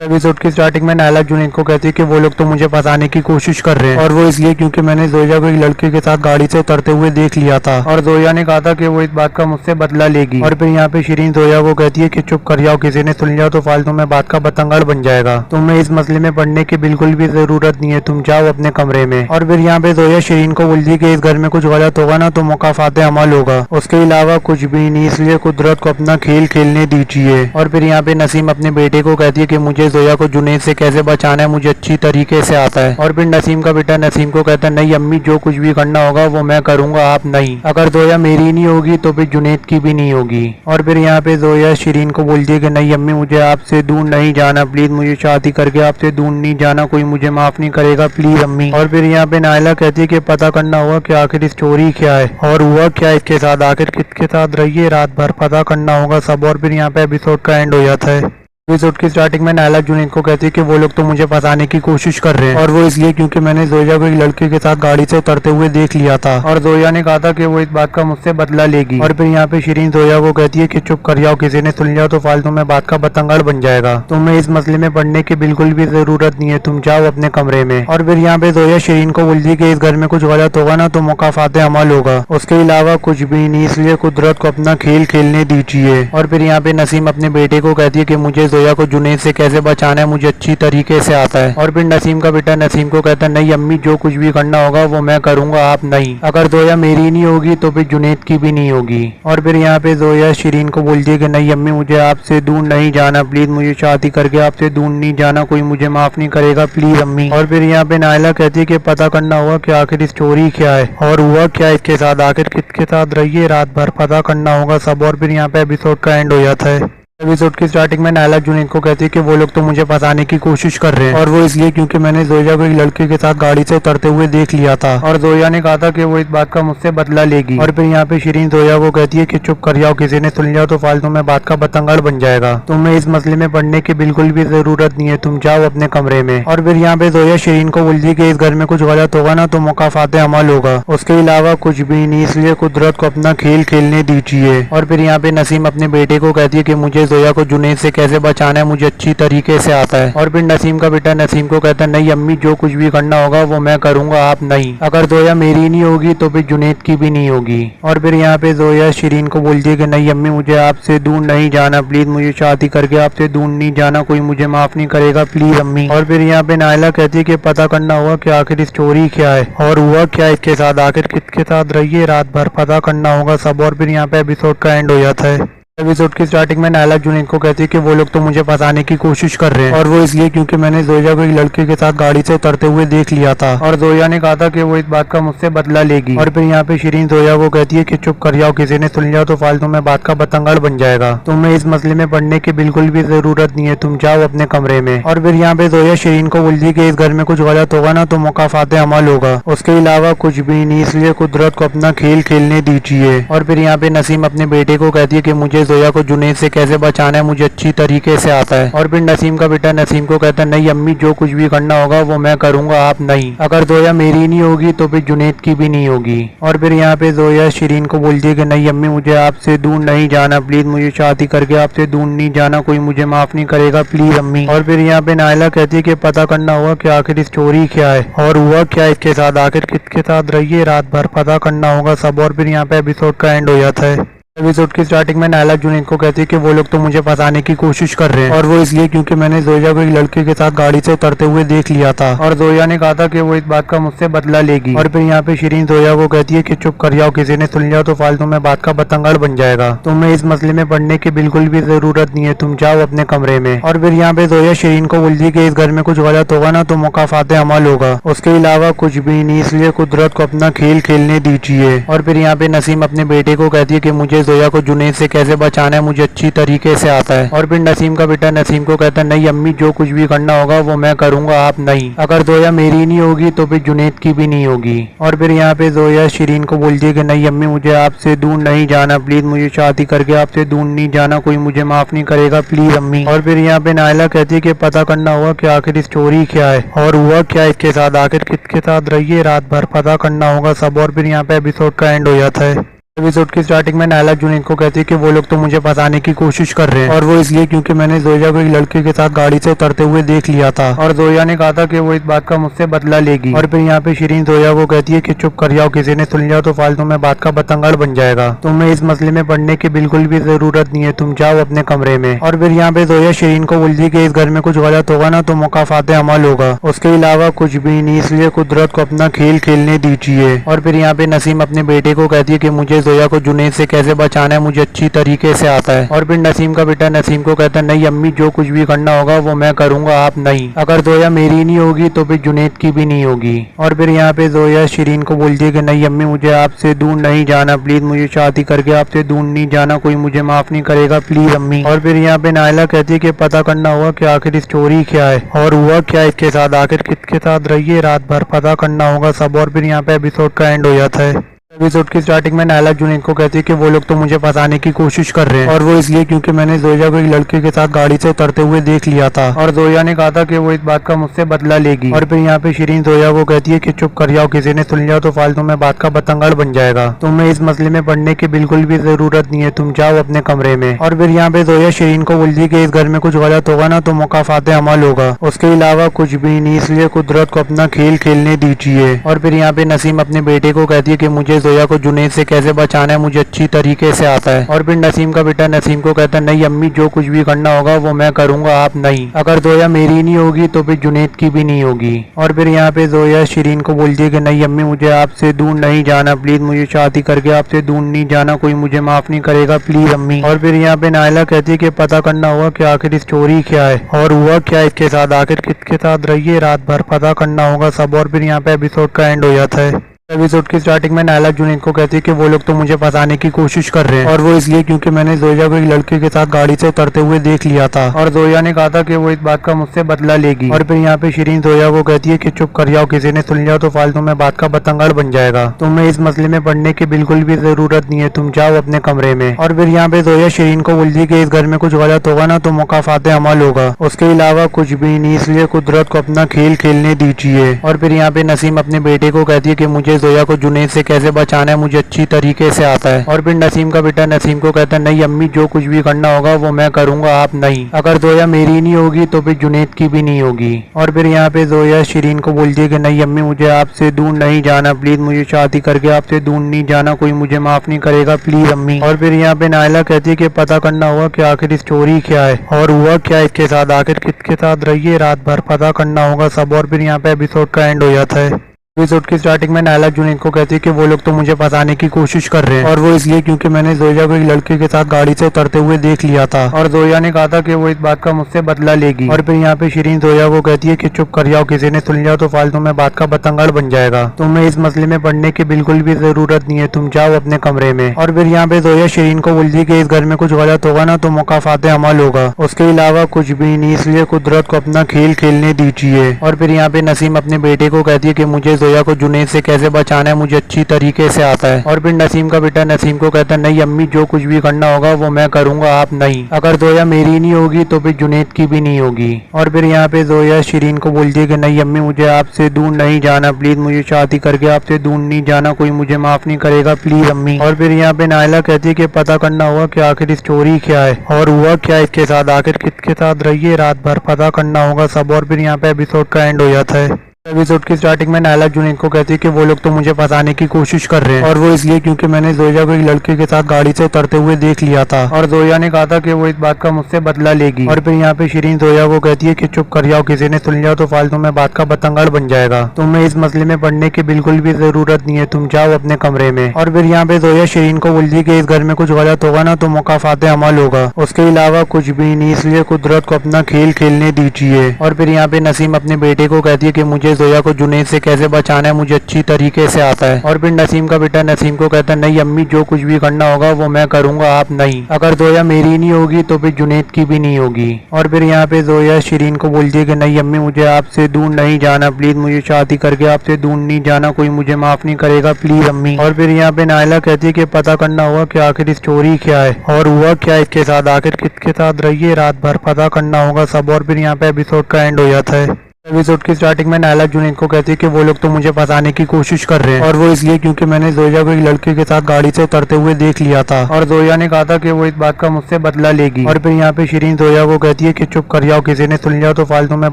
Episode की starting में नायला जुनैद को कहती है कि वो लोग तो मुझे फंसाने की कोशिश कर रहे हैं और वो इसलिए क्योंकि मैंने जोया को एक लड़के के साथ गाड़ी से उतरते हुए देख लिया था और जोया ने कहा था कि वो इस बात का मुझसे बदला लेगी। और फिर यहाँ पे शिरीन जोया को कहती है कि चुप कर जाओ, किसी ने सुन लिया तो फालतू में बात का बतंगड़ बन जाएगा। तुम्हें इस मसले में पढ़ने की बिल्कुल भी जरूरत नहीं है, तुम जाओ अपने कमरे में। और फिर यहाँ पे जोया शिरीन को बोलती है कि इस घर में कुछ गलत होगा ना तो मुकाफाते अमल होगा, उसके अलावा कुछ भी नहीं, इसलिए कुदरत को अपना खेल खेलने दीजिए। और फिर यहाँ पे नसीम अपने बेटे को कहती है कि मुझे जोया को जुनैद से कैसे बचाना है मुझे अच्छी तरीके से आता है। और फिर नसीम का बेटा नसीम को कहता है नहीं अम्मी, जो कुछ भी करना होगा वो मैं करूंगा, आप नहीं। अगर जोया मेरी नहीं होगी तो फिर जुनैद की भी नहीं होगी। और फिर यहाँ पे जोया शिरीन को बोलती है कि नहीं अम्मी, मुझे आपसे दूर नहीं जाना, प्लीज मुझे शादी करके आपसे दूर नहीं जाना, कोई मुझे माफ नहीं करेगा, प्लीज अम्मी। और फिर यहाँ पे नायला कहती है कि पता करना होगा कि आखिर स्टोरी क्या है और हुआ क्या इसके साथ, आखिर किसके साथ रही है रात भर, पता करना होगा सब। और फिर यहाँ पे एपिसोड का एंड हो जाता है। एपिसोड की स्टार्टिंग में नायला जुनैद को कहती है कि वो लोग तो मुझे फंसाने की कोशिश कर रहे हैं और वो इसलिए क्योंकि मैंने जोया को एक लड़के के साथ गाड़ी से उतरते हुए देख लिया था और जोया ने कहा था कि वो इस बात का मुझसे बदला लेगी। और फिर यहाँ पे शिरीन जोया को कहती है कि चुप कर जाओ, किसी ने सुन लिया तो फालतू में बात का बतंगड़ बन जाएगा। तुम्हें इस मसले में पढ़ने की बिल्कुल भी जरूरत नहीं है, तुम जाओ अपने कमरे में। और फिर यहाँ पे जोया शिरीन को बोलती है कि इस घर में कुछ गलत होगा ना तो मुकाफाते अमल होगा, उसके अलावा कुछ भी नहीं, इसलिए कुदरत को अपना खेल खेलने दीजिए। और फिर यहाँ पे नसीम अपने बेटे को कहती है कि मुझे जोया को जुनैद से कैसे बचाना है मुझे अच्छी तरीके से आता है। और फिर नसीम का बेटा नसीम को कहता है नहीं अम्मी, जो कुछ भी करना होगा वो मैं करूंगा, आप नहीं। अगर जोया मेरी नहीं होगी तो फिर जुनैद की भी नहीं होगी। और फिर यहाँ पे जोया शिरीन को बोलती है कि नहीं अम्मी, मुझे आपसे दूर नहीं जाना, प्लीज मुझे शादी करके आपसे दूर नहीं जाना, कोई मुझे माफ नहीं करेगा, प्लीज अम्मी। और फिर यहाँ पे नायला कहती है कि पता करना होगा कि आखिर स्टोरी क्या है और हुआ क्या इसके साथ, आखिर किसके साथ रही है रात भर, पता करना होगा सब। और फिर यहाँ पे एपिसोड का एंड हो जाता है। एपिसोड की स्टार्टिंग में नायला जुनैद को कहती है कि वो लोग तो मुझे फंसाने की कोशिश कर रहे हैं और वो इसलिए क्योंकि मैंने जोया को एक लड़के के साथ गाड़ी से उतरते हुए देख लिया था और जोया ने कहा था कि वो इस बात का मुझसे बदला लेगी। और फिर यहाँ पे शिरीन जोया को कहती है कि चुप कर जाओ, किसी ने सुन लिया तो फालतू में बात का बतंगड़ बन जाएगा। तुम्हें इस मसले में पढ़ने की बिल्कुल भी जरूरत नहीं है, तुम जाओ अपने कमरे में। और फिर यहाँ पे जोया शिरीन को बोलती है कि इस घर में कुछ गलत होगा ना तो मुकाफाते अमल होगा, उसके अलावा कुछ भी नहीं, इसलिए कुदरत को अपना खेल खेलने दीजिए। और फिर यहाँ पे नसीम अपने बेटे को कहती है कि मुझे जोया को जुनैद से कैसे बचाना है मुझे अच्छी तरीके से आता है। और फिर नसीम का बेटा नसीम को कहता है नहीं अम्मी, जो कुछ भी करना होगा वो मैं करूंगा, आप नहीं। अगर जोया मेरी नहीं होगी तो फिर जुनैद की भी नहीं होगी। और फिर यहाँ पे जोया शिरीन को बोलती है कि नहीं अम्मी, मुझे आपसे दूर नहीं जाना, प्लीज मुझे शादी करके आपसे दूर नहीं जाना, कोई मुझे माफ नहीं करेगा, प्लीज अम्मी। और फिर यहाँ पे नायला कहती है कि पता करना होगा कि आखिर स्टोरी क्या है और हुआ क्या इसके साथ, आखिर किसके साथ रही है रात भर, पता करना होगा सब। और फिर यहाँ पे एपिसोड का एंड हो जाता है। एपिसोड की स्टार्टिंग में नायला जुनैद को कहती है कि वो लोग तो मुझे फंसाने की कोशिश कर रहे हैं और वो इसलिए क्योंकि मैंने जोया को एक लड़के के साथ गाड़ी से उतरते हुए देख लिया था और जोया ने कहा था कि वो इस बात का मुझसे बदला लेगी। और फिर यहाँ पे शिरीन जोया को कहती है कि चुप कर जाओ, किसी ने सुन लिया तो फालतू में बात का बतंगड़ बन जाएगा। तुम्हें इस मसले में पढ़ने की बिल्कुल भी जरूरत नहीं है, तुम जाओ अपने कमरे में। और फिर यहाँ पे जोया शिरीन को बोलती है कि इस घर में कुछ गलत होगा ना तो मुकाफाते अमल होगा, उसके अलावा कुछ भी नहीं, इसलिए कुदरत को अपना खेल खेलने दीजिए। और फिर यहाँ पे नसीम अपने बेटे को कहती है कि मुझे जोया को जुनैद से कैसे बचाना है मुझे अच्छी तरीके से आता है। और फिर नसीम का बेटा नसीम को कहता है नहीं अम्मी, जो कुछ भी करना होगा वो मैं करूंगा, आप नहीं। अगर जोया मेरी नहीं होगी तो फिर जुनैद की भी नहीं होगी। और फिर यहाँ पे जोया शिरीन को बोलती है कि नहीं अम्मी, मुझे आपसे दूर नहीं जाना, प्लीज मुझे शादी करके आपसे दूर नहीं जाना, कोई मुझे माफ नहीं करेगा, प्लीज अम्मी। और फिर यहाँ पे नायला कहती है कि पता करना होगा कि आखिर स्टोरी क्या है और हुआ क्या इसके साथ, आखिर किसके साथ रही है रात भर, पता करना होगा सब। और फिर यहाँ पे एपिसोड का एंड हो जाता है। एपिसोड की स्टार्टिंग में नायला जुनैद को कहती है कि वो लोग तो मुझे फंसाने की कोशिश कर रहे हैं और वो इसलिए क्योंकि मैंने जोया को एक लड़के के साथ गाड़ी से उतरते हुए देख लिया था और जोया ने कहा था कि वो इस बात का मुझसे बदला लेगी। और फिर यहाँ पे शिरीन जोया को कहती है कि चुप कर जाओ, किसी ने सुन लिया तो फालतू में बात का बतंगड़ बन जाएगा। तुम्हें इस मसले में पढ़ने की बिल्कुल भी जरूरत नहीं है, तुम जाओ अपने कमरे में। और फिर यहाँ पे जोया शिरीन को बोलती है कि इस घर में कुछ गलत होगा ना तो मुकाफाते अमल होगा, उसके अलावा कुछ भी नहीं, इसलिए कुदरत को अपना खेल खेलने दीजिए। और फिर यहाँ पे नसीम अपने बेटे को कहती है कि मुझे जोया को जुनैद कैसे बचाना है मुझे अच्छी तरीके से आता है। और फिर नसीम का बेटा नसीम को कहता है नहीं अम्मी, जो कुछ भी करना होगा वो मैं करूंगा, आप नहीं। अगर जोया मेरी नहीं होगी तो फिर जुनैद की भी नहीं होगी। और फिर यहाँ पे जोया शिरीन को बोलती है कि नहीं अम्मी, मुझे आपसे दूर नहीं जाना, प्लीज मुझे शादी करके आपसे दूर नहीं जाना, कोई मुझे माफ नहीं करेगा, प्लीज अम्मी। और फिर यहाँ पे नायला कहती है कि पता करना होगा कि आखिर स्टोरी क्या है और हुआ क्या इसके साथ, आखिर किसके साथ रही है रात भर, पता करना होगा सब। और फिर यहाँ पे एपिसोड का एंड हो जाता है। एपिसोड की स्टार्टिंग में नायला जुनैद को कहती है कि वो लोग तो मुझे फंसाने की कोशिश कर रहे हैं और वो इसलिए क्योंकि मैंने जोया को एक लड़के के साथ गाड़ी से उतरते हुए देख लिया था और जोया ने कहा था कि वो इस बात का मुझसे बदला लेगी। और फिर यहाँ पे शिरीन जोया को कहती है कि चुप कर जाओ, किसी ने सुन लिया तो फालतू में बात का बतंगड़ बन जाएगा, तुम्हें इस मसले में पढ़ने की बिल्कुल भी जरूरत नहीं है, तुम जाओ अपने कमरे में। और फिर यहाँ पे जोया शिरीन को बोलती है कि इस घर में कुछ गलत होगा ना तो मुकाफाते अमल होगा, उसके अलावा कुछ भी नहीं, इसलिए कुदरत को अपना खेल खेलने दीजिए। और फिर यहाँ पे नसीम अपने बेटे को कहती है कि मुझे जोया को जुनैद से कैसे बचाना है मुझे अच्छी तरीके से आता है। और फिर नसीम का बेटा नसीम को कहता है नहीं अम्मी, जो कुछ भी करना होगा वो मैं करूंगा, आप नहीं। अगर जोया मेरी नहीं होगी तो फिर जुनैद की भी नहीं होगी। और फिर यहाँ पे जोया शिरीन को बोलती है कि नहीं अम्मी, मुझे आपसे दूर नहीं जाना, प्लीज मुझे शादी करके आपसे दूर नहीं जाना, कोई मुझे माफ नहीं करेगा, प्लीज अम्मी। और फिर यहाँ पे नायला कहती है कि पता करना होगा कि आखिर स्टोरी क्या है और हुआ क्या इसके साथ, आखिर किसके साथ रही है रात भर, पता करना होगा सब। और फिर यहाँ पे एपिसोड का एंड हो जाता है। एपिसोड की स्टार्टिंग में नायला जुनैद को कहती है कि वो लोग तो मुझे फंसाने की कोशिश कर रहे हैं और वो इसलिए क्योंकि मैंने जोया को एक लड़के के साथ गाड़ी से उतरते हुए देख लिया था और जोया ने कहा था कि वो इस बात का मुझसे बदला लेगी। और फिर यहाँ पे शिरीन जोया को कहती है कि चुप कर जाओ, किसी ने सुन लिया तो फालतू में बात का बतंगड़ बन जाएगा, तुम्हें इस मसले में पढ़ने की बिल्कुल भी जरूरत नहीं है, तुम जाओ अपने कमरे में। और फिर यहाँ पे जोया शिरीन को बोलती है कि इस घर में कुछ गलत होगा ना तो मुकाफाते अमल होगा, उसके अलावा कुछ भी नहीं, इसलिए कुदरत को अपना खेल खेलने दीजिए। और फिर यहाँ पे नसीम अपने बेटे को कहती है कि मुझे जोया को जुनैद से कैसे बचाना है मुझे अच्छी तरीके से आता है। और फिर नसीम का बेटा नसीम को कहता है नहीं अम्मी, जो कुछ भी करना होगा वो मैं करूंगा, आप नहीं। अगर जोया मेरी नहीं होगी तो फिर जुनैद की भी नहीं होगी। और फिर यहाँ पे जोया शिरीन को बोलती है कि नहीं अम्मी, मुझे आपसे दूर नहीं जाना, प्लीज मुझे शादी करके आपसे दूर नहीं जाना, कोई मुझे माफ नहीं करेगा, प्लीज अम्मी। और फिर यहाँ पे नायला कहती है कि पता करना होगा कि आखिर स्टोरी क्या है और हुआ क्या इसके साथ, आखिर किसके साथ रही है रात भर, पता करना होगा सब। और फिर यहाँ पे एपिसोड का एंड हो जाता है। एपिसोड की स्टार्टिंग में नायला जुनैद को कहती है कि वो लोग तो मुझे फंसाने की कोशिश कर रहे हैं और वो इसलिए क्योंकि मैंने जोया को एक लड़के के साथ गाड़ी से उतरते हुए देख लिया था और जोया ने कहा था कि वो इस बात का मुझसे बदला लेगी। और फिर यहाँ पे शिरीन जोया को कहती है कि चुप कर जाओ, किसी ने सुन लिया तो फालतू में बात का बतंगड़ बन जाएगा, तुम्हें इस मसले में पढ़ने की बिल्कुल भी जरूरत नहीं है, तुम जाओ अपने कमरे में। और फिर यहाँ पे जोया शिरीन को बोलती है कि इस घर में कुछ गलत होगा ना तो मुकाफाते अमल होगा, उसके अलावा कुछ भी नहीं, इसलिए कुदरत को अपना खेल खेलने दीजिए। और फिर यहाँ पे नसीम अपने बेटे को कहती है कि मुझे जोया को जुनैद से कैसे बचाना है मुझे अच्छी तरीके से आता है। और फिर नसीम का बेटा नसीम को कहता है नहीं अम्मी, जो कुछ भी करना होगा वो मैं करूंगा, आप नहीं। अगर जोया मेरी नहीं होगी तो फिर जुनैद की भी नहीं होगी। और फिर यहाँ पे जोया शिरीन को बोलती है कि नहीं अम्मी, मुझे आपसे दूर नहीं जाना, प्लीज मुझे शादी करके आपसे दूर नहीं जाना, कोई मुझे माफ नहीं करेगा, प्लीज अम्मी। और फिर यहाँ पे नायला कहती है कि पता करना होगा कि आखिर स्टोरी क्या है और हुआ क्या इसके साथ, आखिर किसके साथ रही है रात भर, पता करना होगा सब। और फिर यहाँ पे एपिसोड का एंड हो जाता है। एपिसोड की स्टार्टिंग में नायला जुनैद को कहती है कि वो लोग तो मुझे फंसाने की कोशिश कर रहे हैं और वो इसलिए क्योंकि मैंने जोया को एक लड़के के साथ गाड़ी से उतरते हुए देख लिया था और जोया ने कहा था कि वो इस बात का मुझसे बदला लेगी। और फिर यहाँ पे शिरीन जोया को कहती है कि चुप कर जाओ, किसी ने सुन लिया तो फालतू में बात का बतंगड़ बन जाएगा, तुम्हें इस मसले में पढ़ने की बिल्कुल भी जरूरत नहीं है, तुम जाओ अपने कमरे में। और फिर यहाँ पे जोया शिरीन को बोलती है कि इस घर में कुछ गलत होगा ना तो मुकाफाते अमल होगा, उसके अलावा कुछ भी नहीं, इसलिए कुदरत को अपना खेल खेलने दीजिए। और फिर यहाँ पे नसीम अपने बेटे को कहती है कि मुझे जोया को जुनैद से कैसे बचाना है मुझे अच्छी तरीके से आता है। और फिर नसीम का बेटा नसीम को कहता है नहीं अम्मी, जो कुछ भी करना होगा वो मैं करूंगा, आप नहीं। अगर जोया मेरी नहीं होगी तो फिर जुनैद की भी नहीं होगी। और फिर यहाँ पे जोया शिरीन को बोलती है कि नहीं अम्मी, मुझे आपसे दूर नहीं जाना, प्लीज मुझे शादी करके आपसे दूर नहीं जाना, कोई मुझे माफ नहीं करेगा, प्लीज अम्मी। और फिर यहाँ पे नायला कहती है कि पता करना होगा कि आखिर स्टोरी क्या है और हुआ क्या इसके साथ, आखिर किसके साथ रही है रात भर, पता करना होगा सब। और फिर यहाँ पे एपिसोड का एंड हो जाता है। एपिसोड की स्टार्टिंग में नायला जुनैद को कहती है कि वो लोग तो मुझे फंसाने की कोशिश कर रहे हैं और वो इसलिए क्योंकि मैंने जोया को एक लड़के के साथ गाड़ी से उतरते हुए देख लिया था और जोया ने कहा था कि वो इस बात का मुझसे बदला लेगी। और फिर यहाँ पे शिरीन जोया को कहती है कि चुप कर जाओ, किसी ने सुन लिया तो फालतू में बात का बतंगड़ बन जाएगा, तुम्हें इस मसले में पढ़ने की बिल्कुल भी जरूरत नहीं है, तुम जाओ अपने कमरे में। और फिर यहाँ पे जोया शिरीन को बोलती है कि इस घर में कुछ गलत होगा ना तो मुकाफाते अमल होगा, उसके अलावा कुछ भी नहीं, इसलिए कुदरत को अपना खेल खेलने दीजिए। और फिर यहाँ पे नसीम अपने बेटे को कहती है कि मुझे जोया को जुनैद से कैसे बचाना है मुझे अच्छी तरीके से आता है। और फिर नसीम का बेटा नसीम को कहता है नहीं अम्मी, जो कुछ भी करना होगा वो मैं करूंगा, आप नहीं। अगर जोया मेरी नहीं होगी तो फिर जुनैद की भी नहीं होगी। और फिर यहाँ पे जोया शिरीन को बोलती है कि नहीं अम्मी, मुझे आपसे दूर नहीं जाना, प्लीज मुझे शादी करके आपसे दूर नहीं जाना, कोई मुझे माफ नहीं करेगा, प्लीज अम्मी। और फिर यहाँ पे नायला कहती है कि पता करना होगा कि आखिर स्टोरी क्या है और हुआ क्या इसके साथ, आखिर किसके साथ रही है रात भर, पता करना होगा सब। और फिर यहाँ पे एपिसोड का एंड हो जाता है। एपिसोड की स्टार्टिंग में नायला जुनैद को कहती है कि वो लोग तो मुझे फंसाने की कोशिश कर रहे हैं और वो इसलिए क्योंकि मैंने जोया को एक लड़के के साथ गाड़ी से उतरते हुए देख लिया था और जोया ने कहा था कि वो इस बात का मुझसे बदला लेगी। और फिर यहाँ पे शिरीन जोया को कहती है कि चुप कर जाओ, किसी ने सुन लिया तो फालतू में